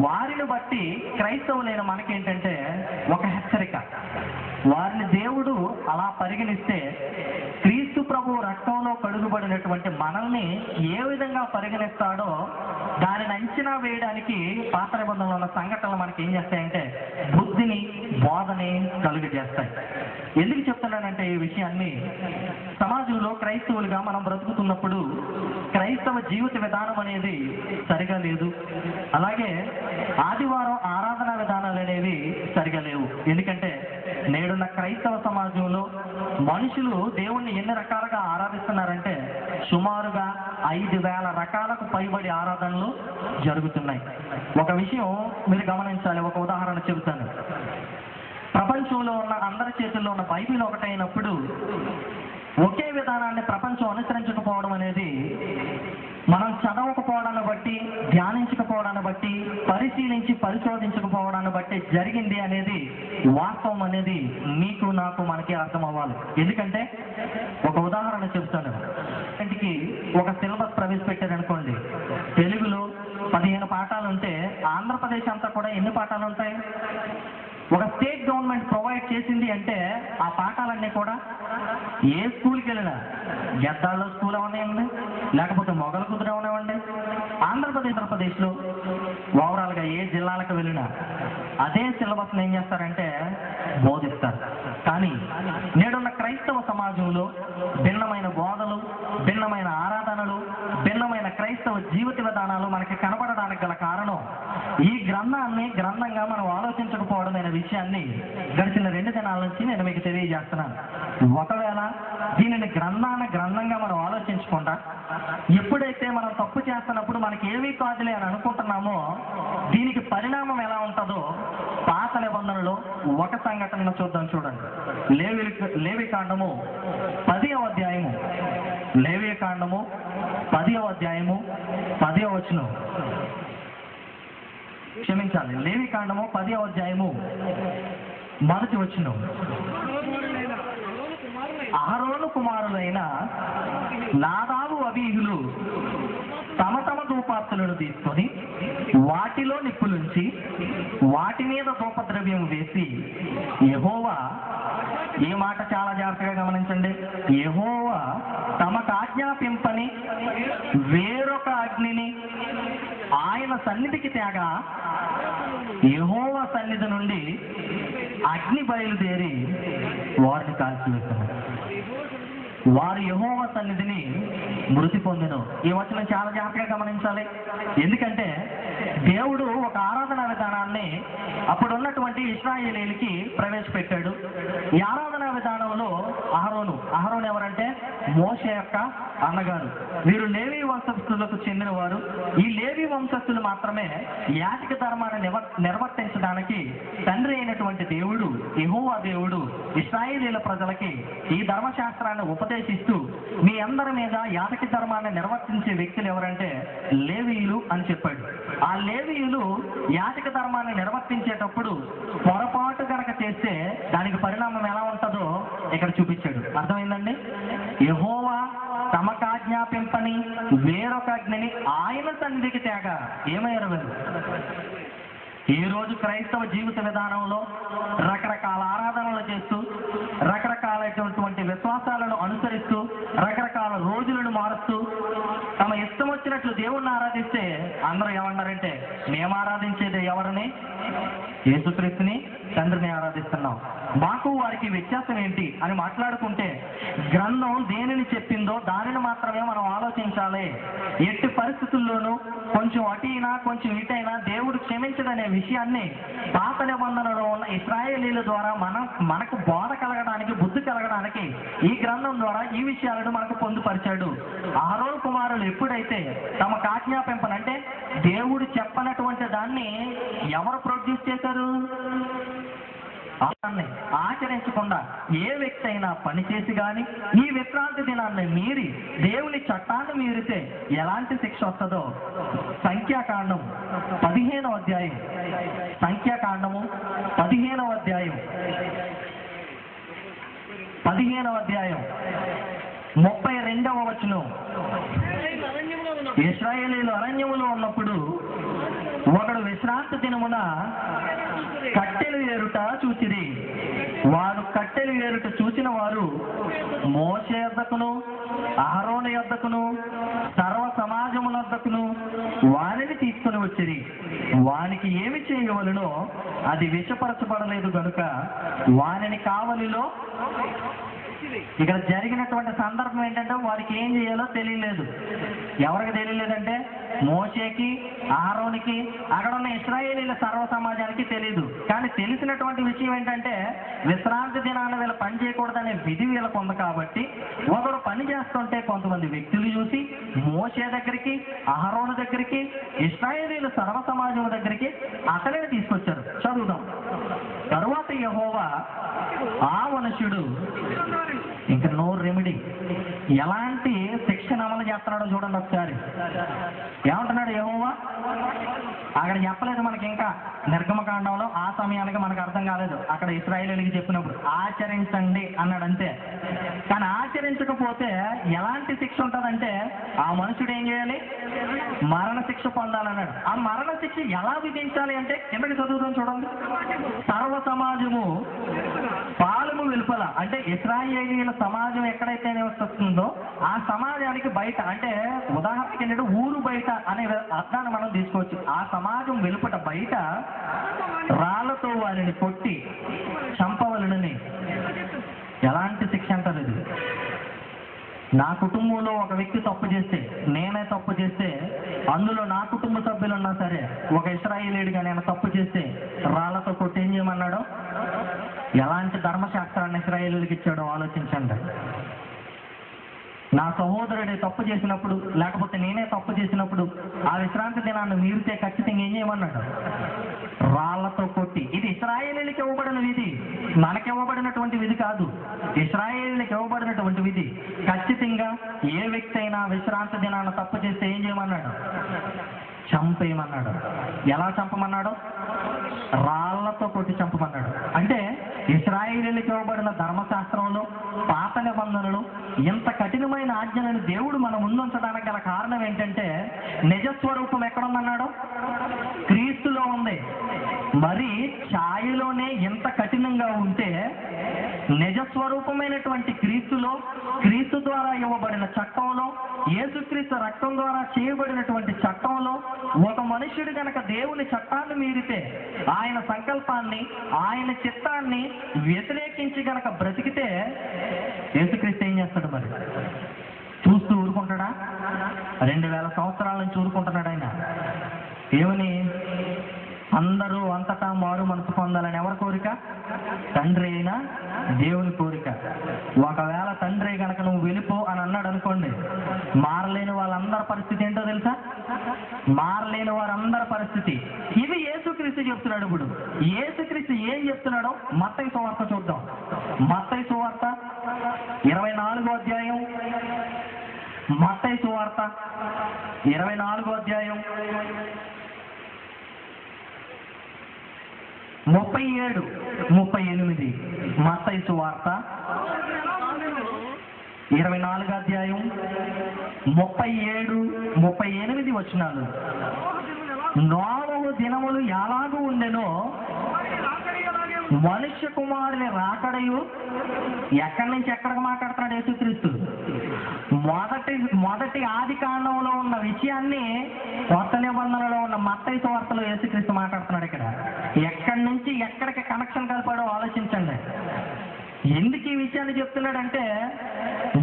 వారిని బట్టి క్రైస్తవులైన మనకేంటంటే ఒక హెచ్చరిక. వారిని దేవుడు అలా పరిగణిస్తే క్రీస్తు ప్రభు రక్తంలో కడుగుబడినటువంటి మనల్ని ఏ విధంగా పరిగణిస్తాడో దానిని అంచనా వేయడానికి పాత నిబంధనలో ఉన్న సంఘటనలు మనకి ఏం చేస్తాయంటే బుద్ధిని, బోధని కలుగజేస్తాయి. ఎందుకు చెప్తున్నానంటే ఈ విషయాన్ని, సమాజంలో క్రైస్తవులుగా మనం బ్రతుకుతున్నప్పుడు క్రైస్తవ జీవిత విధానం అనేది సరిగా లేదు. అలాగే ఆదివారం ఆరాధనా విధానాలు అనేవి సరిగా లేవు. ఎందుకంటే నేడున్న క్రైస్తవ సమాజంలో మనుషులు దేవుణ్ణి ఎన్ని రకాలుగా ఆరాధిస్తున్నారంటే సుమారుగా 5,000 రకాలకు పైబడి ఆరాధనలు జరుగుతున్నాయి. ఒక విషయం మీరు గమనించాలి, ఒక ఉదాహరణ చెబుతాను. ప్రపంచంలో ఉన్న అందరి చేతుల్లో ఉన్న బైబిల్ ఒకటైనప్పుడు ఒకే విధానాన్ని ప్రపంచం అనుసరించకపోవడం అనేది మనం చదవకపోవడాన్ని బట్టి, ధ్యానించకపోవడాన్ని బట్టి, పరిశోధించకపోవడాన్ని బట్టి జరిగింది అనేది వాస్తవం అనేది మీకు, నాకు, మనకి అర్థం అవ్వాలి. ఎందుకంటే ఒక ఉదాహరణ చెప్తాను. ఇంటికి ఒక సిలబస్ ప్రవేశపెట్టారనుకోండి, తెలుగులో 15 పాఠాలు ఉంటే ఆంధ్రప్రదేశ్ అంతా కూడా ఎన్ని పాఠాలు ఉంటాయి? ఒక స్టేట్ గవర్నమెంట్ ప్రొవైడ్ చేసింది అంటే ఆ పాఠాలన్నీ కూడా ఏ స్కూల్కి వెళ్ళినా, గెద్దాల్లో స్కూల్ అవనివ్వండి, లేకపోతే మొగల కుదురు అవనివ్వండి, ఆంధ్రప్రదేశ్లో ఓవరాల్గా ఏ జిల్లాలకు వెళ్ళినా అదే సిలబస్ని ఏం చేస్తారంటే బోధిస్తారు. కానీ నేడున్న క్రైస్తవ సమాజంలో భిన్నమైన బోధలు, భిన్నమైన ఆరాధనలు, భిన్నమైన క్రైస్తవ జీవిత విధానాలు మనకి కనపడడానికి గల కారణం ఈ గ్రంథాన్ని గ్రంథంగా మనం ఆలోచించకపోవడం అనే విషయాన్ని గడిచిన 2 దినాల నుంచి నేను మీకు తెలియజేస్తున్నాను. ఒకవేళ దీనిని గ్రంథంగా మనం ఆలోచించకుండా ఎప్పుడైతే మనం తప్పు చేస్తున్నప్పుడు మనకి ఏమీ కాదులే అని అనుకుంటున్నామో దీనికి పరిణామం ఎలా ఉంటుందో పాత నిబంధనలో ఒక సంఘటనను చూద్దాం. చూడండి, లేవికాండము 10వ అధ్యాయము, లేవికాండము 10వ అధ్యాయము 10వ వచనం, క్షమించాలి, లేవికాండము 10వ అధ్యాయము 1వ వచనం. అహరోను కుమారులైన నాదాబు, అబీహులు తమ తమ ధూపార్తులను తీసుకొని వాటిలో నిప్పులుంచి వాటి మీద ధూపద్రవ్యం వేసి యెహోవా, ఈ మాట చాలా జాగ్రత్తగా గమనించండి, యెహోవా తమకు ఆజ్ఞాపింపని వేరొక అగ్నిని ఆయన సన్నిధికి తేగా యెహోవా సన్నిధి నుండి అగ్ని బయలుదేరి వారిని కాల్చివేస్తున్నారు. వారు యెహోవా సన్నిధిని మృతి పొందెను. ఈ వచనం చాలా జాగ్రత్తగా గమనించాలి. ఎందుకంటే దేవుడు ఒక ఆరాధనా విధానాన్ని అప్పుడున్నటువంటి ఇశ్రాయేలీయులకి ప్రవేశపెట్టాడు. ఈ ఆరాధనా విధానంలో అహరోను ఎవరంటే మోషే యొక్క అన్నగారు. వీరు లేవీ వంశస్థులకు చెందిన వారు. ఈ లేవీ వంశస్థులు మాత్రమే యాజక ధర్మాన్ని నిర్వర్తించడానికి తండ్రి అయినటువంటి దేవుడు, యెహోవా దేవుడు ఇశ్రాయేలీయుల ప్రజలకి ఈ ధర్మశాస్త్రాన్ని ఉపదేశిస్తూ మీ అందరి మీద యాజక ధర్మాన్ని నిర్వర్తించే వ్యక్తులు ఎవరంటే లేవీయులు అని చెప్పాడు. ఆ లేవీయులు యాజక ధర్మాన్ని నిర్వర్తించేటప్పుడు పొరపాటు కనుక చేస్తే దానికి పరిణామం ఎలా ఉంటుందో ఇక్కడ చూపించాడు. అర్థమైందండి? యెహోవా తమకు ఆజ్ఞాపింపని వేరొక అగ్నిని ఆయన సన్నిధికి తేగా ఏమయ్యారు వీరు? ఈ రోజు క్రైస్తవ జీవిత విధానంలో రకరకాల ఆరాధనలు చేస్తూ, రకరకాలైనటువంటి విశ్వాసాలను అనుసరిస్తూ, రకరకాల రోజులను మారుస్తూ తమ ఇష్టం వచ్చినట్లు దేవుణ్ణి ఆరాధిస్తే అందరూ ఏమన్నారంటే మేము ఆరాధించేది ఎవరిని? యేసుక్రీస్తుని, తండ్రిని ఆరాధిస్తున్నాం. మాకు వారికి వ్యత్యాసం ఏంటి అని మాట్లాడుకుంటే గ్రంథం దేనిని చెప్పిందో దానిని మాత్రమే మనం ఆలోచించాలి. ఎట్టి పరిస్థితుల్లోనూ కొంచెం అటైనా కొంచెం ఇటైనా దేవుడు క్షమించడనే విషయాన్ని పాత నిబంధనలో ఉన్న ఇశ్రాయేలీల ద్వారా మనకు బోధ కలగడానికి, బుద్ధి కలగడానికి ఈ గ్రంథం ద్వారా ఈ విషయాలను మనకు పొందుపరిచాడు. అహరోను కుమారులు ఎప్పుడైతే తమకు ఆజ్ఞాపింపనంటే దేవుడు చెప్పనటువంటి దాన్ని ఎవరు ప్రొడ్యూస్ చేశారు? ఆచరించకుండా ఏ వ్యక్తి అయినా పనిచేసి కానీ ఈ విశ్రాంతి దినాన్ని మీరి దేవుని చట్టాన్ని మీరితే ఎలాంటి శిక్ష వస్తుందో సంఖ్యాకాండం 15వ అధ్యాయం, సంఖ్యాకాండము 15వ అధ్యాయం 32వ వచనం. ఇశ్రాయేలీయులు అరణ్యములో ఉన్నప్పుడు ఒకడు విశ్రాంతి దినమున కట్టెలు ఏరుట చూచిరి. వారు కట్టెలు ఏరుట చూచిన వారు మోషే యొద్దకును అహరోను యొద్దకును సర్వ సమాజముల యొద్దకును వారిని తీసుకుని వచ్చిరి. వానికి ఏమి చేయవలెనో అది విషపరచబడలేదు గనుక వారిని కావలిలో. ఇక్కడ జరిగినటువంటి సందర్భం ఏంటంటే వారికి ఏం చేయాలో తెలియలేదు. ఎవరికి తెలియలేదంటే మోషేకి అహరోనుకి అక్కడ ఉన్న ఇశ్రాయేలీల సర్వ సమాజానికి తెలియదు. కానీ తెలిసినటువంటి విషయం ఏంటంటే విశ్రాంతి దినాన్ని వీళ్ళు పని చేయకూడదనే విధి వీళ్ళకు ఉంది. కాబట్టి ఒకరు పని చేస్తుంటే కొంతమంది వ్యక్తులు చూసి మోషే దగ్గరికి అహరోను దగ్గరికి ఇశ్రాయేలీల సర్వ సమాజం దగ్గరికి అతనిని తీసుకొచ్చారు. చదువుదాం. తరువాత యెహోవా ఆ మనుష్యుడు ఇంకా నో రెమెడీ ఎలాంటి శిక్షణ అమలు చేస్తున్నాడో చూడండి ఒకసారి. ఏమంటున్నాడు యెహోవా? అక్కడ చెప్పలేదు మనకి, ఇంకా నిర్గమకాండంలో ఆ సమయానికి మనకు అర్థం కాలేదు. అక్కడ ఇశ్రాయేలీయులకి చెప్పినప్పుడు ఆచరించండి అన్నాడు అంతే. కానీ ఆచరించకపోతే ఎలాంటి శిక్ష ఉంటుందంటే ఆ మనుషుడు ఏం చేయాలి? మరణ శిక్ష పొందాలన్నాడు. ఆ మరణ శిక్ష ఎలా విధించాలి అంటే కిందకి చదువుతాం చూడండి. సర్వ సమాజము పాలము వెలుపల, అంటే ఇశ్రాయేలీయుల సమాజం ఎక్కడైతే నివసిస్తుందో ఆ సమాజానికి బయట, అంటే ఉదాహరణకి ఏంటంటే ఊరు బయట అనే అర్థాన్ని మనం తీసుకోవచ్చు. ఆ సమాజం వెలుపట బయట రాళ్లతో వారిని కొట్టి చంపవలనని. ఎలాంటి శిక్ష అంటారు ఇది? నా కుటుంబంలో ఒక వ్యక్తి తప్పు చేస్తే, నేనే తప్పు చేస్తే, అందులో నా కుటుంబ సభ్యులు ఉన్నా సరే ఒక ఇశ్రాయేలీయుడిగా నేను తప్పు చేస్తే రాళ్లతో కొట్టి ఏం చేయమన్నాడో, ఎలాంటి ధర్మశాస్త్రాన్ని ఇశ్రాయేలీయులకి ఇచ్చాడో ఆలోచించండి. నా సహోదరుడే తప్పు చేసినప్పుడు, లేకపోతే నేనే తప్పు చేసినప్పుడు ఆ విశ్రాంతి దినాన్ని మీరితే ఖచ్చితంగా ఏం చేయమన్నాడు? రాళ్లతో కొట్టి. ఇది ఇశ్రాయేలీయులకి ఇవ్వబడిన విధి, మనకి ఇవ్వబడినటువంటి విధి కాదు. ఇశ్రాయేలీయులకి ఇవ్వబడినటువంటి విధి. ఖచ్చితంగా ఏ వ్యక్తి అయినా విశ్రాంతి దినాన్ని తప్పు చేస్తే ఏం చేయమన్నాడు? చంపేయమన్నాడు. ఎలా చంపమన్నాడు? రాళ్లతో కొట్టి చంపమన్నాడు. అంటే ఇశ్రాయేలీయులకి ఇవ్వబడిన ధర్మశాస్త్రంలో పాత నిబంధనలు ఇంత కఠినమైన ఆజ్ఞలను దేవుడు మనం ముందుంచడానికి గల కారణం ఏంటంటే నిజస్వరూపం ఎక్కడుందన్నాడు? క్రీస్తులో ఉంది. మరి ఛాయలోనే ఎంత కఠినంగా ఉంటే నిజస్వరూపమైనటువంటి క్రీస్తులో, క్రీస్తు ద్వారా ఇవ్వబడిన చట్టంలో, యేసుక్రీస్తు రక్తం ద్వారా చేయబడినటువంటి చట్టంలో ఒక మనుష్యుడు గనక దేవుని చట్టాన్ని మీరితే, ఆయన సంకల్పాన్ని, ఆయన చిత్తాన్ని వ్యతిరేకించి గనక బ్రతికితే యేసుక్రీస్తు ఏం చేస్తాడు? మరి చూస్తూ ఊరుకుంటాడా? 2000 సంవత్సరాల నుంచి ఊరుకుంటున్నాడు ఆయన. ఏమని? అందరూ అంతటా మారు మనసు పొందాలని ఎవరి కోరిక? తండ్రి అయినా దేవుని కోరిక. ఒకవేళ తండ్రి కనుక నువ్వు వెళ్ళిపో అని అన్నాడు అనుకోండి, మారలేని వాళ్ళందరి పరిస్థితి ఏంటో తెలుసా? మారలేని వారందరి పరిస్థితి ఇది యేసుక్రీస్తు చెప్తున్నాడు. ఇప్పుడు యేసుక్రీస్తు ఏం చెప్తున్నాడో మత్తయి సువార్త చూద్దాం. మత్తయి సువార్త 24వ అధ్యాయం. మత్తయి సువార్త 24వ అధ్యాయం 37, 38. మత్తయి సువార్త 24వ అధ్యాయం 37, 38 వచనాలు. నోవహు దినములు ఎలాగూ ఉండెనో మనుష్య కుమారుని రాకడయు. ఎక్కడి నుంచి ఎక్కడికి మాట్లాడుతున్నాడు యేసుక్రీస్తు? మొదటి ఆది కాండంలో ఉన్న విషయాన్ని కొత్త నిబంధనలో ఉన్న మత్తయి సువార్తలో యేసుక్రీస్తు మాట్లాడుతున్నాడు. ఇక్కడ ఎక్కడి నుంచి ఎక్కడికి కనెక్షన్ కలిపాడో ఆలోచించండి. ఎందుకు ఈ విషయాన్ని చెప్తున్నాడంటే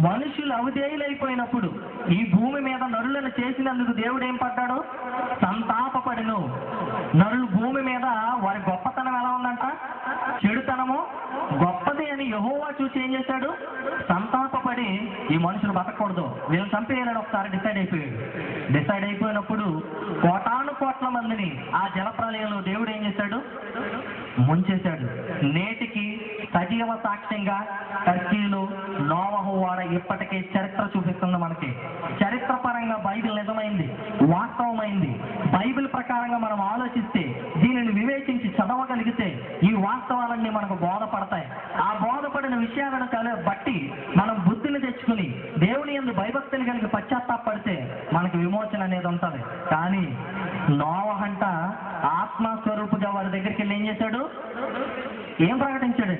మనుషులు అవిధేయులైపోయినప్పుడు ఈ భూమి మీద నరులను చేసినందుకు దేవుడు ఏం పడ్డాడు? సంతాపపడెను. నరులు భూమి మీద వారి గొప్పతనం ఎలా ఉందంట? చెడుతనము గొప్పది అని యెహోవా చూసి ఏం చేశాడు? సంతాపపడి ఈ మనుషులు బతకూడదు, వీళ్ళని చంపేయాలని ఒకసారి డిసైడ్ అయిపోయినప్పుడు కోటాను కోట్ల మందిని ఆ జలప్రలయంలో దేవుడు ఏం చేశాడు? ముంచేశాడు. నేటికి సజీవ సాక్ష్యంగా టర్కీలో నోవహు వాడ ఇప్పటికే చరిత్ర చూపిస్తుంది మనకి. చరిత్ర పరంగా బైబిల్ నిజమైంది, వాస్తవమైంది. బైబిల్ ప్రకారంగా మనం ఆలోచిస్తే, దీనిని వివేచించి చదవగలిగితే ఈ వాస్తవాలన్నీ మనకు బోధపడతాయి. ఆ బోధపడిన విషయాలను బట్టి మనం బుద్ధిని తెచ్చుకుని దేవుని యందు భయభక్తులు కలిగి పశ్చాత్తాపడితే మనకు విమోచన అనేది ఉంటుంది. కానీ నోవహంట ఆత్మస్వరూపుగా వారి దగ్గరికి వెళ్ళి ఏం చేశాడు? ఏం ప్రకటించాడు?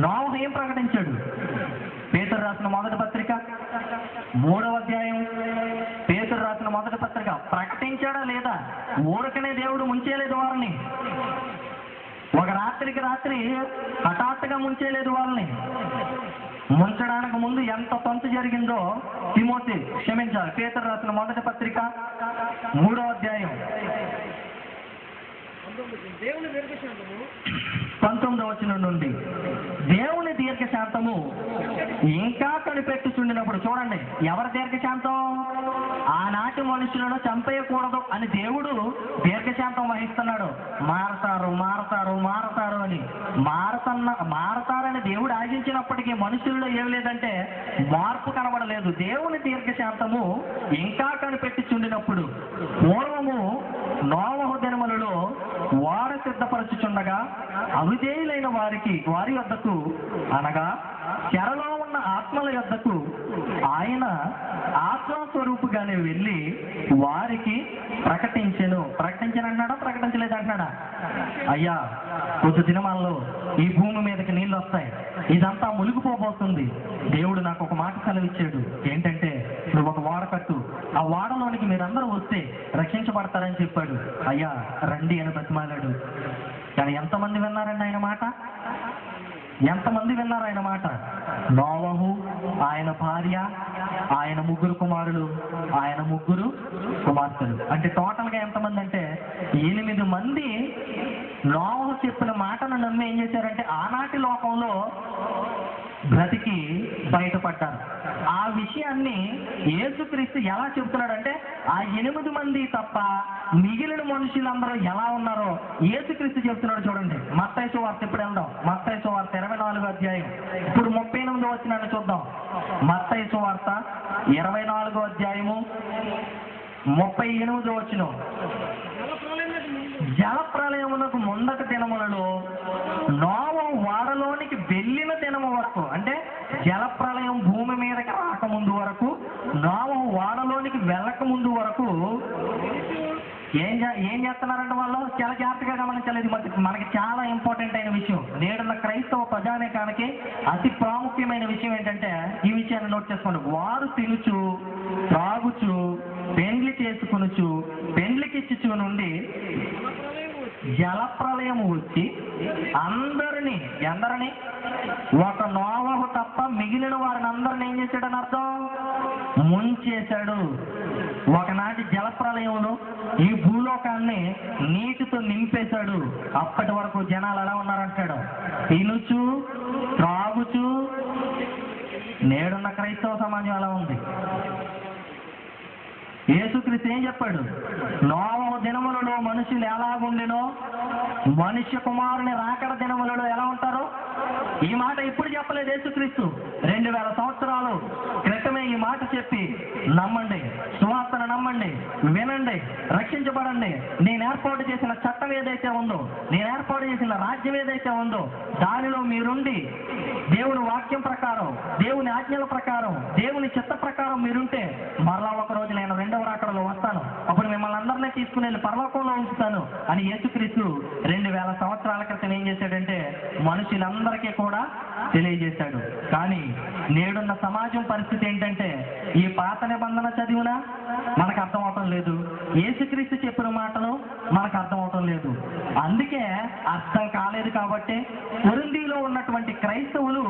నోవహు ఏం ప్రకటించాడు? పేతురు రాసిన మొదటి పత్రిక 3వ అధ్యాయం, పేతురు రాసిన మొదటి పత్రిక ప్రకటించాడా లేదా? ఊరకనే దేవుడు ముంచేయలేదు వారిని. ఒక రాత్రికి రాత్రి హఠాత్తుగా ముంచేయలేదు వాళ్ళని. ముంచడానికి ముందు ఎంత తంతు జరిగిందో పేతురు రాసిన మొదటి పత్రిక 3వ అధ్యాయం 19వ వచనం నుండి, దేవుని దీర్ఘశాంతము ఇంకా కనిపెట్టుచుండినప్పుడు. చూడండి, ఎవరి దీర్ఘశాంతం? ఆనాటి మనుషులను చంపేయకూడదు అని దేవుడు దీర్ఘశాంతం వహిస్తున్నాడు. మారతారు మారతారు మారతారు అని మారతారని దేవుడు ఆశించినప్పటికీ మనుషుల్లో ఏమి లేదంటే మార్పు కనబడలేదు. దేవుని దీర్ఘశాంతము ఇంకా కనిపెట్టుచుండినప్పుడు, పూర్వము నోవహు దినములలో వాడ సిద్ధపరచుచుండగా అవిధేయులైన వారి యొద్దకు, అనగా చెరలో ఉన్న ఆత్మల యొద్దకు ఆయన ఆత్మస్వరూపుగానే వెళ్ళి వారికి ప్రకటించనంటున్నాడా? ప్రకటించలేదంటున్నాడా? అయ్యా, కొద్ది దినమాల్లో ఈ భూమి మీదకి నీళ్ళు వస్తాయి, ఇదంతా మునిగిపోబోతుంది. దేవుడు నాకు ఒక మాట సెలవిచ్చాడు. ఏంటంటే, నువ్వు ఒక వాడ కట్టు, ఆ వాడలోనికి మీరందరూ వస్తే రక్షించబడతారని చెప్పాడు. అయ్యా రండి అని బతిమాలాడు. కానీ ఎంతమంది విన్నారండి ఆయన మాట? ఎంతమంది విన్నారు ఆయన మాట? నోవహు, ఆయన భార్య, ఆయన 3 కుమారులు, ఆయన 3 కుమార్తెలు. అంటే టోటల్గా ఎంతమంది అంటే 8 మంది నోవహు చెప్పిన మాటను నమ్మి ఏం చేశారంటే ఆనాటి లోకంలో బ్రతికి బయటపడ్డారు. ఆ విషయాన్ని యేసుక్రీస్తు ఎలా చెబుతున్నాడంటే, ఆ 8 మంది తప్ప మిగిలిన మనుషులందరూ ఎలా ఉన్నారో యేసుక్రీస్తు చెబుతున్నాడు. చూడండి, మత్తయి సువార్త. ఇప్పుడు వెళ్దాం, మత్తయి సువార్త 24వ అధ్యాయం. ఇప్పుడు 38వ వచనాన్ని చూద్దాం. మత్తయి సువార్త 24వ అధ్యాయము 38వ వచనం. జలప్రలయమునకు ముందటి దినములలో నోవహు వాడలోనికి వెళ్ళిన దినము వరకు, అంటే జలప్రలయం భూమి మీదకి రాకముందు వరకు, నోవహు వాడలోనికి వెళ్ళక ముందు వరకు ఏం చేస్తున్నారంటే వాళ్ళు చాలా జాగ్రత్తగా గమనించాలి. ఇది మనకి చాలా ఇంపార్టెంట్ అయిన విషయం. నేడున్న క్రైస్తవ ప్రజానీకానికి అతి ప్రాముఖ్యమైన విషయం ఏంటంటే, ఈ విషయాన్ని నోట్ చేసుకోండి. వారు తినుచు త్రాగుచు పెండ్లి చేసుకొనుచు పెండ్లికిచ్చుచు నుండి జలప్రలయం వచ్చి అందరినీ ఒక నోవహు తప్ప మిగిలిన వారిని అందరిని ఏం చేశాడని అర్థం? ముంచేశాడు. ఒకనాటి జలప్రలయంలో ఈ భూలోకాన్ని నీటితో నింపేశాడు. అప్పటి వరకు జనాలు ఎలా ఉన్నారంటాడు? తినుచు త్రాగుచు. నేడున్న క్రైస్తవ సమాజం ఎలా ఉంది? యేసుక్రీస్తు ఏం చెప్పాడు? నోవహు దినములలో మనుషులు ఎలాగుండెనో మనుష్య కుమారుని రాకడ దినములలో ఎలా ఉంటారో. ఈ మాట ఇప్పుడు చెప్పలేదు యేసుక్రీస్తు. 2000 సంవత్సరాలు క్రితమే ఈ మాట చెప్పి, నమ్మండి, సువార్తను నమ్మండి, వినండి, రక్షించబడండి. నేను ఏర్పాటు చేసిన చట్టం ఏదైతే ఉందో, నేను ఏర్పాటు చేసిన రాజ్యం ఏదైతే ఉందో, దానిలో మీరుండి దేవుని వాక్యం ప్రకారం, దేవుని ఆజ్ఞల ప్రకారం, దేవుని చిత్త ప్రకారం మీరుంటే మరలా ఒక రోజు నేను 2వ రాకడలో వస్తాను, అప్పుడు మిమ్మల్ని అందరినీ తీసుకుని వెళ్ళి పరలోకంలో ఉంచుతాను అని యేసుక్రీస్తు 2000 సంవత్సరాల క్రితం ఏం చేశాడంటే మనుషులందరికీ కూడా తెలియజేశాడు. కానీ నేడున్న సమాజం పరిస్థితి ఏంటంటే, ఈ పాత నిబంధన చదివినా మనకు అర్థం అవటం లేదు, యేసుక్రీస్తు చెప్పిన మాటలు మనకు అర్థం అవటం లేదు. అందుకే అర్థం కాలేదు కాబట్టి కొరింథీలో ఉన్నటువంటి క్రైస్తవులు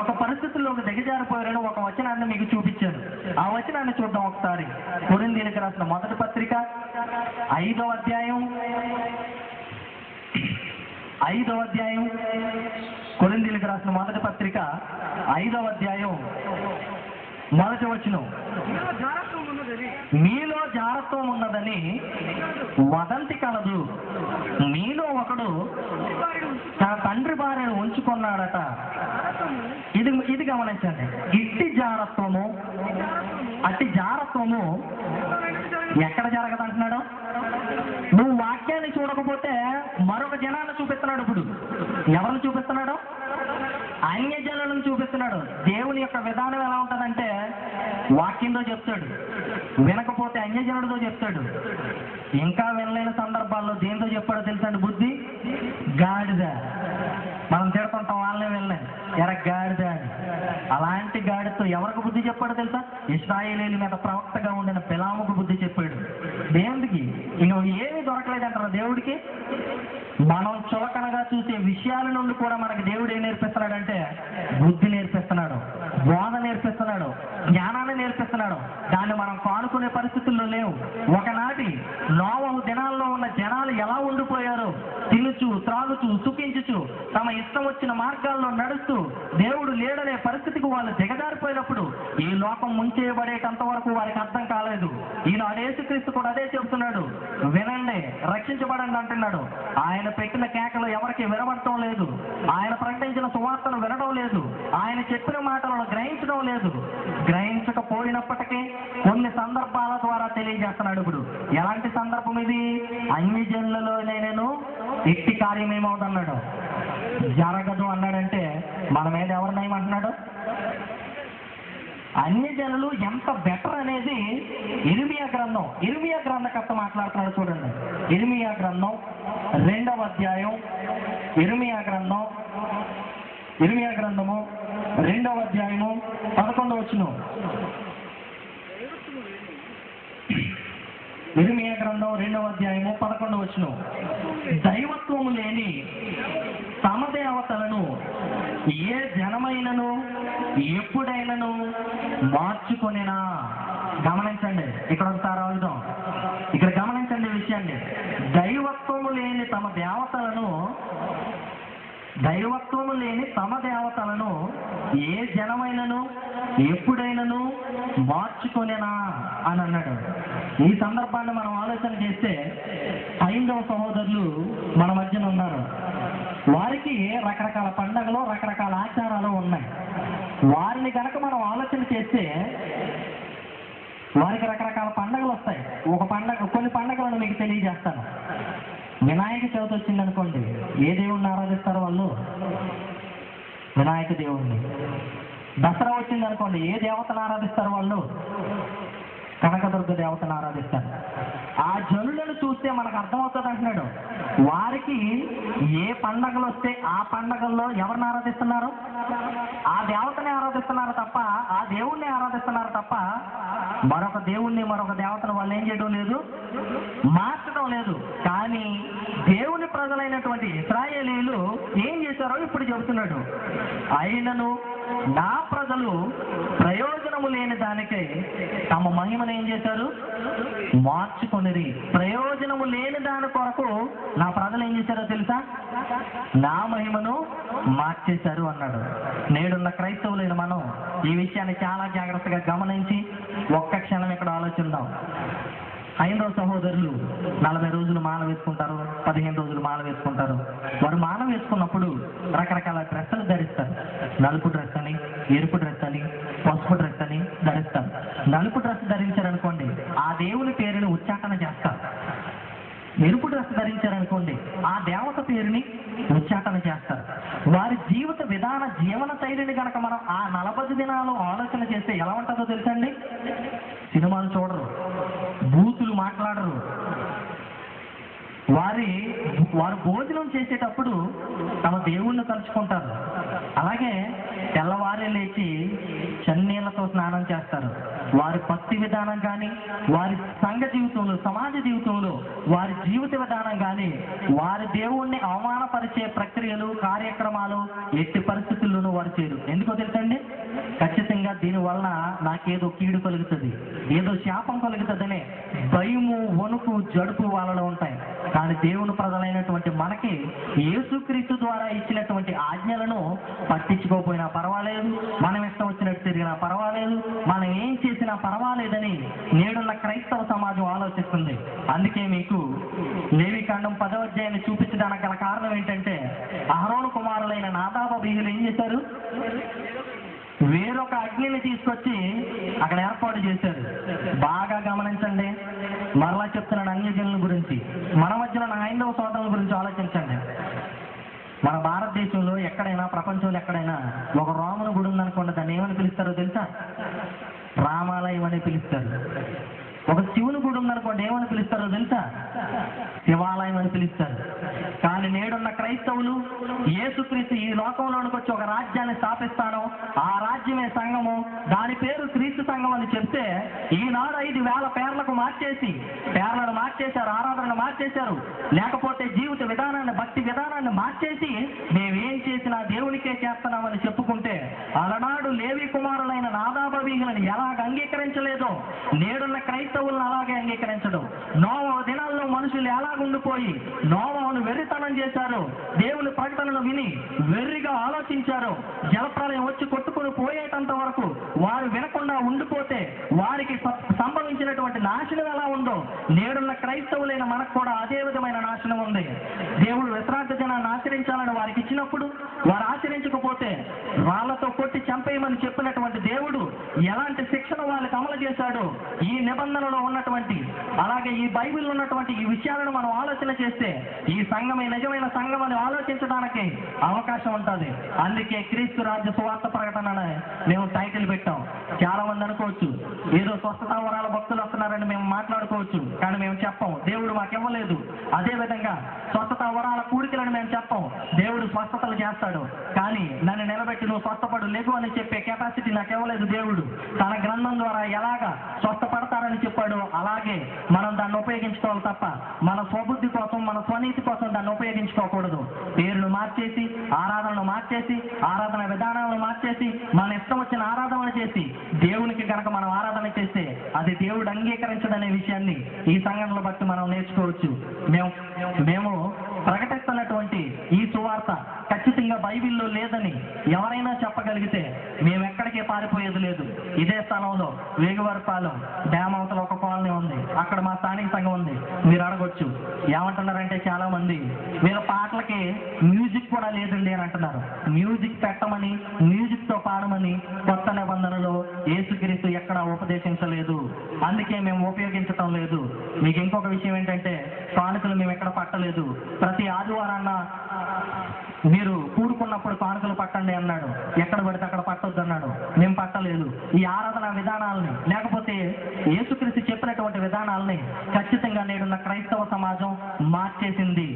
ఒక పరిస్థితుల్లోకి దిగజారిపోయారని ఒక వచనాన్ని మీకు చూపించాను. ఆ వచనాన్ని చూద్దాం ఒకసారి. కొరింథీయులకు రాసిన మొదటి పత్రిక 5వ అధ్యాయం కొరింథీయులకు రాసిన మొదటి పత్రిక 5వ అధ్యాయం 1వ వచనం. మీలో జారత్వం ఉన్నదని వదంతి కలదు. మీలో ఒకడు తన తండ్రి భార్యను ఉంచుకున్నాడట. ఇది గమనించండి. ఇట్టి జారత్వము, అట్టి జారత్వము ఎక్కడ జరగదంటున్నాడు? నువ్వు వాక్యాన్ని చూడకపోతే మరొక జనాన్ని చూపిస్తున్నాడు. ఇప్పుడు ఎవరిని చూపిస్తున్నాడు? అన్యజనులను చూపిస్తున్నాడు. దేవుని యొక్క విధానం ఎలా ఉంటుందంటే వాక్యంతో చెప్తాడు, వినకపోతే అన్యజనుడితో చెప్తాడు. ఇంకా వినలేని సందర్భాల్లో దేంతో చెప్పాడో తెలుసండి? బుద్ధి గాడిద. మనం తిడుతుంటాం వాళ్ళనే వినలేదు, గాడిద అని. అలాంటి గాడితో ఎవరికి బుద్ధి చెప్పాడో తెలుసా? ఇశ్రాయేలీయుల మీద ప్రవక్తగా ఉండిన బిలాముకు బుద్ధి చెప్పాడు. దేవుడికి ఇంక ఏమీ దొరకలేదంటారు దేవుడికి. మనం చులకనగా చూసే విషయాల నుండి కూడా మనకి దేవుడు ఏం నేర్పిస్తున్నాడంటే బుద్ధి నేర్పిస్తున్నాడు, బోధ నేర్పిస్తున్నాడు, జ్ఞానాన్ని నేర్పిస్తున్నాడు. దాన్ని మనం కానుకునే పరిస్థితుల్లో లేవు. ఒకనాటి నోవహు దినాల్లో ఉన్న జనాలు ఎలా ఉండిపోయారో, తినుచు త్రాగుచు సుఖించుచు తమ ఇష్టం వచ్చిన మార్గాల్లో నడుస్తూ దేవుడు లేడనే పరిస్థితికి వాళ్ళు దిగజారిపోయినప్పుడు ఈ లోకం ముంచేయబడేటంత వరకు వారికి అర్థం కాలేదు. ఈనాడు యేసుక్రీస్తు కూడా అదే చెబుతున్నాడు, వినండి రక్షించబడండి అంటున్నాడు. ఆయన పెట్టిన కేకలు ఎవరికి వినబడటం లేదు, ఆయన ప్రకటించిన సువార్తను వినడం లేదు, ఆయన చెప్పిన మాటలను గ్రహించడం లేదు. గ్రహించకపోయినప్పటికీ కొన్ని సందర్భాల ద్వారా తెలియజేస్తున్నాడు. ఇప్పుడు ఎలాంటి సందర్భం ఇది? అన్యజనులలో నేను ఇట్టి కార్యం ఏమవుతున్నాడు? జరగదు అన్నాడంటే మన మీద ఎవరు నయమంటున్నాడు? అన్యజనులు ఎంత బెటర్ అనేది ఇర్మియా గ్రంథకర్త మాట్లాడుతున్నాడు. చూడండి, ఇర్మియా గ్రంథం 2వ అధ్యాయం, ఇర్మియా గ్రంథము 2వ అధ్యాయము 11వ వచనం. ఇర్మియా గ్రంథం 2వ అధ్యాయము 11వ వచనం. దైవత్వము లేని తమ దేవతలను ఏ జనమైనను ఎప్పుడైనను మార్చుకొనినా. గమనించండి, ఇక్కడ ఒకసారి అవుదాం. ఇక్కడ గమనించండి ఈ విషయాన్ని. దైవత్వము లేని తమ దేవతలను ఏ జనమైనను ఎప్పుడైనను మార్చుకొనినా అని అన్నాడు. ఈ సందర్భాన్ని మనం ఆలోచన చేస్తే హైందవ సహోదరులు మన మధ్యన ఉన్నారు. వారికి రకరకాల పండుగలు, రకరకాల ఆచారాలు ఉన్నాయి. వారిని కనుక మనం ఆలోచన చేస్తే వారికి రకరకాల పండుగలు వస్తాయి. కొన్ని పండుగలను మీకు తెలియజేస్తాను. వినాయక చవితి వచ్చింది అనుకోండి, ఏ దేవుణ్ణి ఆరాధిస్తారు వాళ్ళు? వినాయక దేవుణ్ణి. దసరా వచ్చింది అనుకోండి, ఏ దేవతను ఆరాధిస్తారు వాళ్ళు? కనకదుర్గ దేవతను ఆరాధిస్తారు. ఆ జనులను చూస్తే మనకు అర్థమవుతుంది అంటున్నాడు. వారికి ఏ పండగలు వస్తే ఆ పండగల్లో ఎవరిని ఆరాధిస్తున్నారు? ఆ దేవతని ఆరాధిస్తున్నారు తప్ప, ఆ దేవుణ్ణి ఆరాధిస్తున్నారు తప్ప మరొక దేవుణ్ణి, మరొక దేవతను వాళ్ళు ఏం చేయడం లేదు, మార్చడం లేదు. కానీ దేవుని ప్రజలైనటువంటి ఇశ్రాయేలీయులు ఏం చేశారో ఇప్పుడు చెబుతున్నాడు. అయినను నా ప్రజలు ప్రయోజనము లేని దానికై తమ మహిమను ఏం చేశారు? మార్చుకొనిరి. ప్రయోజనము లేని దాని కొరకు నా ప్రజలు ఏం చేశారో తెలుసా? నా మహిమను మార్చేశారు అన్నాడు. నేడున్న క్రైస్తవులైన మనం ఈ విషయాన్ని చాలా జాగ్రత్తగా గమనించి ఒక్క క్షణం ఇక్కడ ఆలోచిద్దాం. హైందవ సహోదరులు 40 రోజులు మాల వేసుకుంటారు, 15 రోజులు మాల వేసుకుంటారు. వారు మాల వేసుకున్నప్పుడు రకరకాల డ్రెస్సులు ధరిస్తారు. నలుపు డ్రెస్ అని, ఎరుపు డ్రెస్ అని, పసుపు డ్రెస్ అని ధరిస్తారు. నలుపు డ్రెస్ ధరించారనుకోండి, ఆ దేవుని పేరుని ఉచ్చాటన చేస్తారు. ఎరుపు డ్రెస్ ధరించారనుకోండి, ఆ దేవత పేరుని ఉచ్చాటన చేస్తారు. వారి జీవన శైలిని కనుక మనం ఆ 40 దినాలు ఆలోచన చేస్తే ఎలా ఉంటుందో తెలుసండి? సినిమాలు చూడరు, బూతులు మాట్లాడరు. వారు భోజనం చేసేటప్పుడు తమ దేవుణ్ణి తలుచుకుంటారు. అలాగే తెల్లవారే లేచి చన్నీళ్లతో స్నానం చేస్తారు. వారి భక్తి విధానం కానీ, వారి సంఘ జీవితంలో, సమాజ జీవితంలో వారి జీవిత విధానం కానీ వారి దేవుణ్ణి అవమానపరిచే ప్రక్రియలు, కార్యక్రమాలు ఎట్టి పరిస్థితుల్లోనూ వారు చేయరు. ఎందుకో తెలుసండి? ఖచ్చితంగా దీని వలన నాకేదో కీడు కలుగుతుంది, ఏదో శాపం కలుగుతుందనే భయము, వణుకు, జడుపు వాళ్ళలో ఉంటాయి. కానీ దేవుని ప్రజలైనటువంటి మనకి యేసుక్రీస్తు ద్వారా ఇచ్చినటువంటి ఆజ్ఞలను పట్టించుకోకపోయినా పర్వాలేదు, మనం ఇష్టం వచ్చినట్టు తిరిగినా పర్వాలేదు, మనం ఏం చేసినా పర్వాలేదని నేడున్న క్రైస్తవ సమాజం ఆలోచిస్తుంది. అందుకే మీకు లేవికాండం 10వ అధ్యాయాన్ని చూపించడానికి గల కారణం ఏంటంటే, అహరోను కుమారులైన నాదాబు అబీహులు ఏం చేశారు? వేరొక అగ్నిని తీసుకొచ్చి అక్కడ ఏర్పాటు చేశారు. బాగా గమనించండి, మరలా చెప్తున్నాను అన్యజనుల గురించి, మన మధ్యలో హైందవ సోదరుల గురించి ఆలోచించండి. మన భారతదేశంలో ఎక్కడైనా, ప్రపంచంలో ఎక్కడైనా ఒక రాముని గుడి ఉందనుకోండి, దాన్ని ఏమని పిలుస్తారో తెలుసా? రామాలయం అని పిలుస్తారు. ఒక శివుని గుడి ఉందనుకోండి, ఏమని పిలుస్తారో తెలుసా? శివాలయం అని పిలుస్తారు. కానీ నేడున్న క్రైస్తవులు యేసుక్రీస్తు ఈ లోకంలోనికి వచ్చి ఒక రాజ్యాన్ని స్థాపిస్తాను, ఆ రాజ్యమే సంఘము, దాని పేరు క్రీస్తు సంఘం అని చెప్తే ఈనాడు 5,000 పేర్లను మార్చేశారు, ఆరాధనను మార్చేశారు, లేకపోతే జీవిత విధానాన్ని, భక్తి విధానాన్ని మార్చేసి మేమేం చేసినా దేవునికే చేస్తున్నామని చెప్పుకుంటే, అలనాడు లేవి కుమారులైన నాదాబు అబీహులను ఎలాగ అంగీకరించలేదో నేడున్న క్రైస్తవులను అలాగే అంగీకరించడం. నోవహు దినాల్లో మనుషులు ఎలాగుండిపోయి నోవహును వెర్రితనం చేశారు, దేవుని ప్రకటనలు విని వెర్రిగా ఆలోచించారు, జలప్రలయం వచ్చి కొట్టుకుని పోయేటంత వరకు వారు వినకుండా ఉండిపోతే వారికి సంభవించినటువంటి నాశనం ఎలా ఉందో నేడున్న క్రైస్తవులైన మనకు కూడా అదే విధమైన నాశనం ఉంది. దేవుడు విశ్రాంతి దినాన్ని ఆచరించాలని వారికి ఇచ్చినప్పుడు వారు ఆచరించకపోతే వాళ్ళతో కొట్టి చంపేయమని చెప్పినటువంటి దేవుడు ఎలాంటి శిక్షణ వాళ్ళకి అమలు చేశాడో ఈ నిబంధనలో ఉన్నటువంటి, అలాగే ఈ బైబిల్లో ఉన్నటువంటి ఈ విషయాలను మనం ఆలోచన చేస్తే ఈ సంఘమే నిజమైన సంఘం అని ఆలోచించడానికి అవకాశం ఉంటుంది. అందుకే క్రీస్తు రాజ్య సువార్త ప్రకటన మేము టైటిల్ పెట్టాం. చాలా మంది అనుకోవచ్చు ఏదో స్వస్థతా వరాల భక్తులు వస్తున్నారని మేము మాట్లాడుకోవచ్చు, కానీ మేము చెప్పం, దేవుడు మాకు ఇవ్వలేదు. అదే విధంగా స్వస్థతా వరాల కూడికలను మేము చెప్పం, దేవుడు స్వస్థతలు చేస్తాడు, కానీ నన్ను నిలబెట్టి నువ్వు స్వస్థపడు లేకు అని చెప్పే కెపాసిటీ నాకు ఇవ్వలేదు. దేవుడు తన గ్రంథం ద్వారా ఎలాగా స్వస్థపడతారని చెప్పాడు, అలాగే మనం దాన్ని ఉపయోగించుకోవాలి తప్ప మన స్వబుద్ధి కోసం, మన స్వనీతి కోసం దాన్ని ఉపయోగించుకోకూడదు. పేర్లు మార్చేసి, ఆరాధనలు మార్చేసి, ఆరాధన విధానాలను మార్చేసి, మన ఇష్టం వచ్చిన ఆరాధన చేసి దేవునికి కనుక మనం ఆరాధన చేస్తే అది దేవుడు అంగీకరించదనే విషయాన్ని ఈ సంఘటనలు బట్టి మనం నేర్చుకోవచ్చు. మేము ప్రకటిస్తున్నటువంటి ఈ సువార్త ఖచ్చితంగా బైబిల్లో లేదని ఎవరైనా చెప్పగలిగితే మేము ఎక్కడికి పారిపోయేది లేదు. ఇదే స్థలంలో వేగువరపాలెం డ్యామ్ అవతల ఒక కాలనీ ఉంది, అక్కడ మా స్థానిక సంఘం ఉంది. మీరు అడగొచ్చు ఏమంటున్నారంటే చాలా మంది, వీళ్ళ పాటలకి మ్యూజిక్ కూడా లేదండి అని అంటున్నారు. మ్యూజిక్ పెట్టమని, మ్యూజిక్ తో పాడమని కొత్త నిబంధనలో యేసుక్రీస్తు ఎక్కడా ఉపదేశించలేదు, అందుకే మేము ఉపయోగించటం లేదు. మీకు ఇంకొక విషయం ఏంటంటే, కానుకలు మేము ఎక్కడ పట్టలేదు. ప్రతి ఆదివారాన్న మీరు కూడుకున్నప్పుడు కానుకలు పట్టండి అన్నాడు, ఎక్కడ పడితే అక్కడ పట్టొద్దు అన్నాడు, మేము పట్టలేదు. ఈ ఆరాధన విధానాలని, లేకపోతే యేసుక్రీస్తు చెప్పినటువంటి విధానాలని ఖచ్చితంగా నేడున్న క్రైస్తవ సమాజం మార్చేసింది.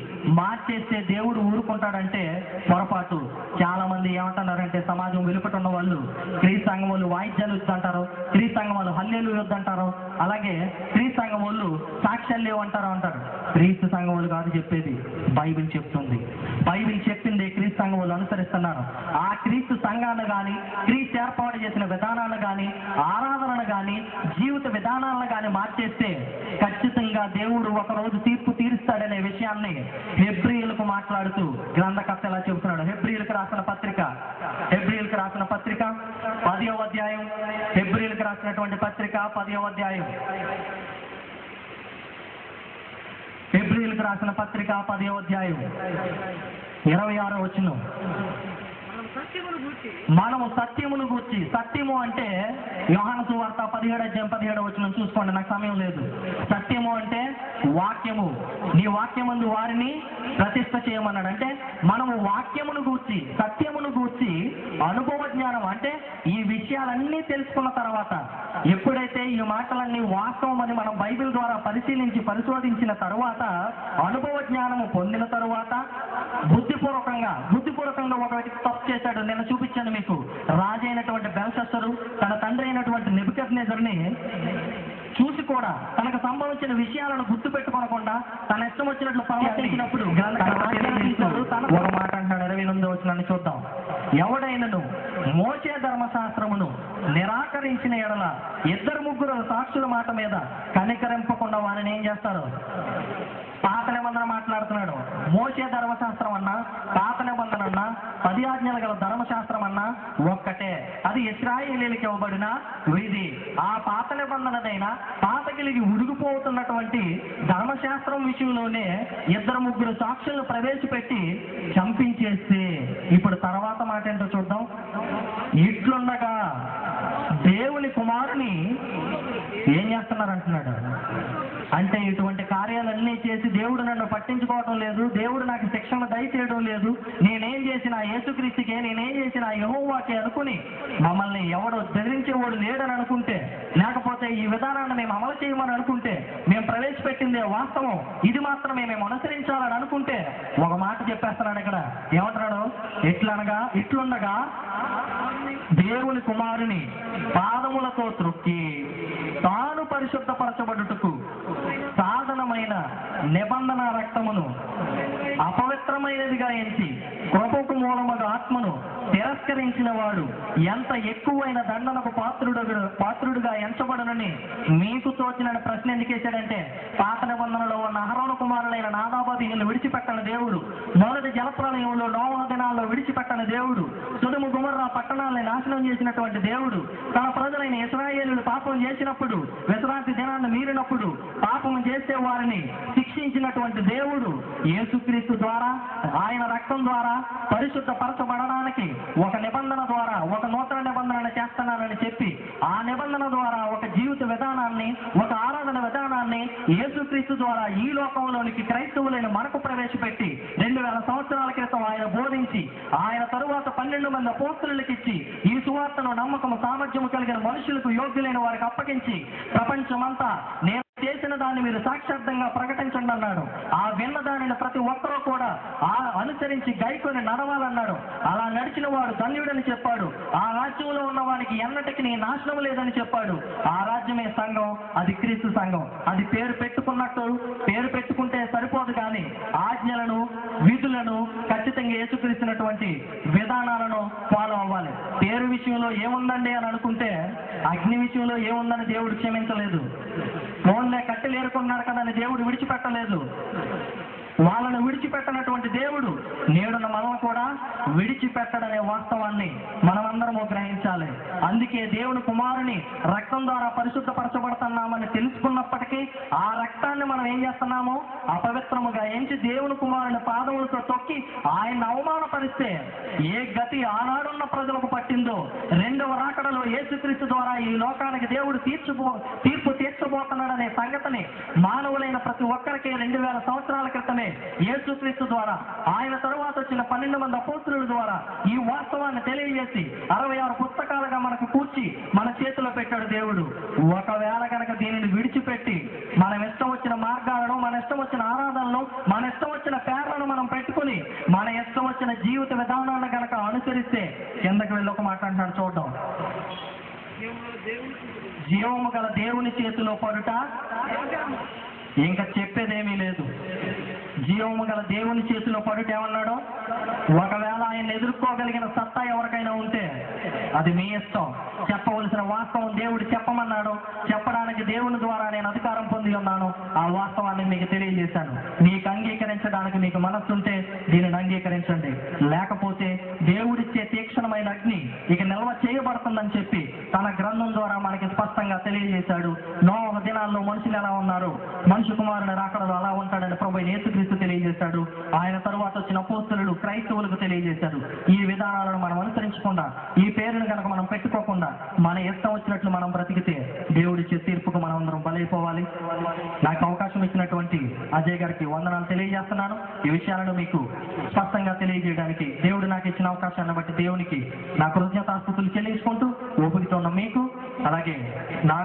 మార్చేస్తే దేవుడు ఊరుకుంటాడంటే పొరపాటు. చాలా మంది ఏమంటున్నారంటే, సమాజం వెలుపట ఉన్న వాళ్ళు క్రీస్తు సంఘం వాళ్ళు వాయిద్యాలు వద్దంటారు, క్రీస్తు సంఘం వాళ్ళు హల్లెలూయా వద్దంటారు, అలాగే క్రీస్తు సంఘం వాళ్ళు సాక్ష్యాలు లేవంటారు అంటారు. క్రీస్తు సంఘం వాళ్ళు కాదు చెప్పేది, బైబిల్ చెప్తుంది. బైబిల్ చెప్పింది క్రీస్తు సంఘం వాళ్ళు అనుసరిస్తున్నారు. ఆ క్రీస్తు సంఘాన్ని కానీ, క్రీస్తు ఏర్పాటు చేసిన విధానాన్ని కానీ, ఆరాధనను కానీ, జీవిత విధానాలను కానీ మార్చేస్తే ఖచ్చితంగా దేవుడు ఒకరోజు తీర్పు తీరుస్తాడనే విషయాన్ని హెబ్రీయులకు మాట్లాడుతూ గ్రంథకర్త ఎలా చెబుతున్నాడు. హెబ్రీయులకు రాసిన పత్రిక 10వ అధ్యాయం, హెబ్రీయులకు రాసినటువంటి పత్రిక 10వ అధ్యాయం, హెబ్రీయులకు రాసిన పత్రిక 10వ అధ్యాయం 26వ వచనం. మనము సత్యమును గూర్చి, సత్యము అంటే యోహాను సువార్త 17వ అధ్యాయం 17వ వచనం చూసుకోండి, నాకు సమయం లేదు. సత్యము అంటే వాక్యము, నీ వాక్యమందు వారిని ప్రతిష్ఠ చేయమన్నాడు. అంటే మనము వాక్యమును గూర్చి, సత్యమును గూర్చి అనుభవ జ్ఞానం అంటే ఈ విషయాలన్నీ తెలుసుకున్న తర్వాత, ఎప్పుడైతే ఈ మాటలన్నీ వాస్తవం అని మనం బైబిల్ ద్వారా పరిశోధించిన తరువాత, అనుభవ జ్ఞానము పొందిన తరువాత బుద్ధిపూర్వకంగా ఒక వ్యక్తి తప్పు చేశాడు. నేను చూపించాను మీకు. రాజు అయినటువంటి బెల్షస్సరు తన తండ్రి అయినటువంటి నెబుకద్నెజరుని చూసి కూడా తనకు సంభవించిన విషయాలను గుర్తు పెట్టుకోనకుండా తన ఇష్టం వచ్చినట్లు ప్రవర్తించినప్పుడు ఒక మాట అంటాడు. 28వ వచనాన్ని చూద్దాం. ఎవడైనను మోషే ధర్మశాస్త్రమును నిరాకరించిన ఎడల 2-3 సాక్షుల మాట మీద కనికరింపకుండా వారిని ఏం చేస్తారు? పాత నిబంధన మాట్లాడుతున్నాడు. మోషే ధర్మశాస్త్రం అన్నా, పాత నిబంధన అన్నా, 10 ఆజ్ఞలు గల ధర్మశాస్త్రం అన్నా ఒక్కటే. అది ఇశ్రాయేలీయులకు ఇవ్వబడిన విధి. ఆ పాత నిబంధనదైనా పాత గిలిగి ఉడిగిపోతున్నటువంటి ధర్మశాస్త్రం విషయంలోనే 2-3 సాక్షులను ప్రవేశపెట్టి చంపించేస్తే, ఇప్పుడు తర్వాత మాట ఏంటో చూద్దాం. ఇట్లుండగా దేవుని కుమారుని ఏం చేస్తున్నారు అంటున్నాడు. అంటే ఇటువంటి కార్యాలన్నీ చేసి దేవుడు నన్ను పట్టించుకోవటం లేదు, దేవుడు నాకు శిక్షణ దయచేయడం లేదు, నేనేం చేసిన యేసుక్రీస్తుకే, నేనేం చేసిన యెహోవాకే అనుకుని మమ్మల్ని ఎవడో బెదిరించేవాడు లేడని అనుకుంటే, లేకపోతే ఈ విధానాన్ని మేము అమలు చేయమని అనుకుంటే, మేము ప్రవేశపెట్టిందే వాస్తవం, ఇది మాత్రమే మేము అనుసరించాలని అనుకుంటే ఒక మాట చెప్పేస్తున్నాడు ఇక్కడ. ఏమంటున్నాడు? ఇట్లుండగా దేవుని కుమారుని పాదములతో త్రొక్కి తాను పరిశుద్ధపరచబడుటకు సాధనమైన నిబంధన రక్తమును అపవిత్రమైనదిగా ఎంచి కృపకు మూలముగా ఆత్మను తిరస్కరించిన వాడు ఎంత ఎక్కువైన దండనకు పాత్రుడుగా ఎంచబడనని మీకు తోచిన ప్రశ్న ఎందుకు వేశాడంటే, పాత నిబంధనలో ఉన్న అహరోను కుమారులైన నాదాబాబీలను విడిచిపెట్టని దేవుడు, మొదటి జలప్రలయంలో నోవహు దినాల్లో విడిచిపెట్టని దేవుడు, సొదొమ గొమొర్రా పట్టణాలని నాశనం చేసినటువంటి దేవుడు, తన ప్రజలైన ఇశ్రాయేలీయులు పాపం చేసినప్పుడు, విశ్రాంతి దినాన్ని మీరినప్పుడు పాపం చేసే వారిని శిక్షించినటువంటి దేవుడు యేసుక్రీస్తు ద్వారా, ఆయన రక్తం ద్వారా పరిశుద్ధపరచబడడానికి ఒక నిబంధన ద్వారా ఒక నూతన నిబంధన చేస్తున్నానని చెప్పి, ఆ నిబంధన ద్వారా ఒక జీవిత విధానాన్ని, ఒక ఆరాధన విధానాన్ని యేసుక్రీస్తు ద్వారా ఈ లోకంలోనికి క్రైస్తవులైన మనకు ప్రవేశపెట్టి 2000 సంవత్సరాల క్రితం ఆయన బోధించి, ఆయన తరువాత 12 మంది అపోస్తలులకు ఇచ్చి, ఈ సువార్తను నమ్మకము సామర్థ్యము కలిగిన మనుషులకు యోగ్యులైన వారికి అప్పగించి ప్రపంచమంతా నేను చేసిన దాన్ని మీరు సాక్షార్థంగా ప్రకటించండి అన్నాడు. ఆ విన్న దానిని ప్రతి ఒక్కరూ కూడా అనుసరించి గైకొని నడవాలన్నాడు. అలా నడిచిన వాడు ధన్యుడని చెప్పాడు. ఆ రాజ్యంలో ఉన్న వానికి ఎన్నటికి నీ నాశనం లేదని చెప్పాడు. ఆ రాజ్యమే సంఘం, అది క్రీస్తు సంఘం. అది పేరు పెట్టుకున్నట్టు పేరు పెట్టుకుంటే సరిపోదు, కానీ ఆజ్ఞలను, విధులను ఖచ్చితంగా యేసుక్రీస్తున్నటువంటి విధానాలను ఫాలో అవ్వాలి. పేరు విషయంలో ఏముందండి అని అనుకుంటే అగ్ని విషయంలో ఏముందని దేవుడు క్షమించలేదు. ఫోన్లే కట్టెలు ఏరుకున్నాడు కదా అని దేవుడు విడిచిపెట్టలేదు. వాళ్ళను విడిచిపెట్టనటువంటి దేవుడు నేడున్న మనం కూడా విడిచిపెట్టడనే వాస్తవాన్ని మనమందరము గ్రహించాలి. అందుకే దేవుని కుమారుని రక్తం ద్వారా పరిశుద్ధపరచబడుతున్నామని తెలుసుకున్నప్పటికీ ఆ రక్తాన్ని మనం ఏం చేస్తున్నాము? అపవిత్రముగా ఎంచి దేవుని కుమారుని పాదములతో తొక్కి ఆయన అవమానపరిస్తే ఏ గతి ఆనాడున్న ప్రజలకు పట్టిందో, 2వ రాకడలో యేసుక్రీస్తు ద్వారా ఈ లోకానికి దేవుడు తీర్పు తీర్చబోతున్నాడనే సంగతిని మానవులైన ప్రతి ఒక్కరికి 2000 సంవత్సరాల క్రితమే యేసుక్రీస్తు ద్వారా, ఆయన తరువాత వచ్చిన 12 మంది అపోస్తలుల ద్వారా ఈ వాస్తవాన్ని తెలియజేసి 66 పుస్తకాలుగా మనకు కూర్చి మన చేతిలో పెట్టాడు దేవుడు. ఒకవేళ కనుక దీనిని విడిచిపెట్టి మనం ఇష్టం వచ్చిన మార్గాలను, మన ఇష్టం వచ్చిన ఆరాధనలు, మన ఇష్టం వచ్చిన పేర్లను మనం పెట్టుకుని మన ఇష్టం వచ్చిన జీవిత విధానాలను కనుక అనుసరిస్తే కిందకి వెళ్ళి ఒక మాట అంటాడు చూద్దాం. జీవము గల దేవుని చేతిలో పడుట ఇంకా చెప్పేదేమీ లేదు. జీవము గల దేవుని చేతిలో పడుట ఏమన్నాడో, ఒకవేళ ఆయన ఎదుర్కోగలిగిన సత్తా ఎవరికైనా ఉంటే అది మీ ఇష్టం. చెప్పవలసిన వాస్తవం దేవుడు చెప్పమన్నాడు. చెప్పడానికి దేవుని ద్వారా నేను అధికారం పొంది ఉన్నాను. ఆ వాస్తవాన్ని మీకు తెలియజేశాను. మీకు అంగీకరించడానికి మీకు మనస్సుంటే దీనిని అంగీకరించండి. లేకపోతే దేవుడిచ్చే తీక్షణమైన అగ్ని ఇక నిల్వ చేయబడుతుందని చెప్పి తన గ్రంథం ద్వారా మనకి స్పష్టంగా తెలియజేశాడు. నోవహు దినాల్లో మనుషులు ఎలా ఉన్నారు, మనుషు కుమారుని రాకడలో అలా ఉంటాడని ప్రభువైన యేసుక్రీస్తు తెలియజేశాడు. ఆయన తరువాత వచ్చిన అపోస్తలులు క్రైస్తవులకు తెలియజేశారు. ఈ విధానాలను మనం అనుసరించకుండా, ఈ పేరును కనుక మనం పెట్టుకోకుండా మన ఇష్టం వచ్చినట్లు మనం బ్రతికితే దేవుడిచ్చే తీర్పుకు మనం అందరం బలైపోవాలి. నాకు అవకాశం ఇచ్చినటువంటి అజయ్ గారికి వందనాలు తెలియజేస్తున్నాను. ఈ విషయాలను మీకు స్పష్టంగా తెలియజేయడానికి దేవుడు నాకు ఇచ్చిన అవకాశాన్ని బట్టి దేవునికి నా కృతజ్ఞతాస్తుతులు చెల్లించుకుంటూ, ఓపికతో ఉన్న మీకు, అలాగే నా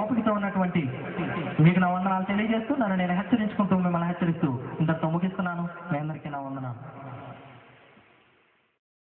ఓపికతో ఉన్నటువంటి మీకు నా వందనాలు తెలియజేస్తూ, నన్ను నేను హెచ్చరించుకుంటూ మిమ్మల్ని హెచ్చరిస్తూ ఇంతతో ముగిస్తున్నాను. మీ అందరికీ నా వందనాలు.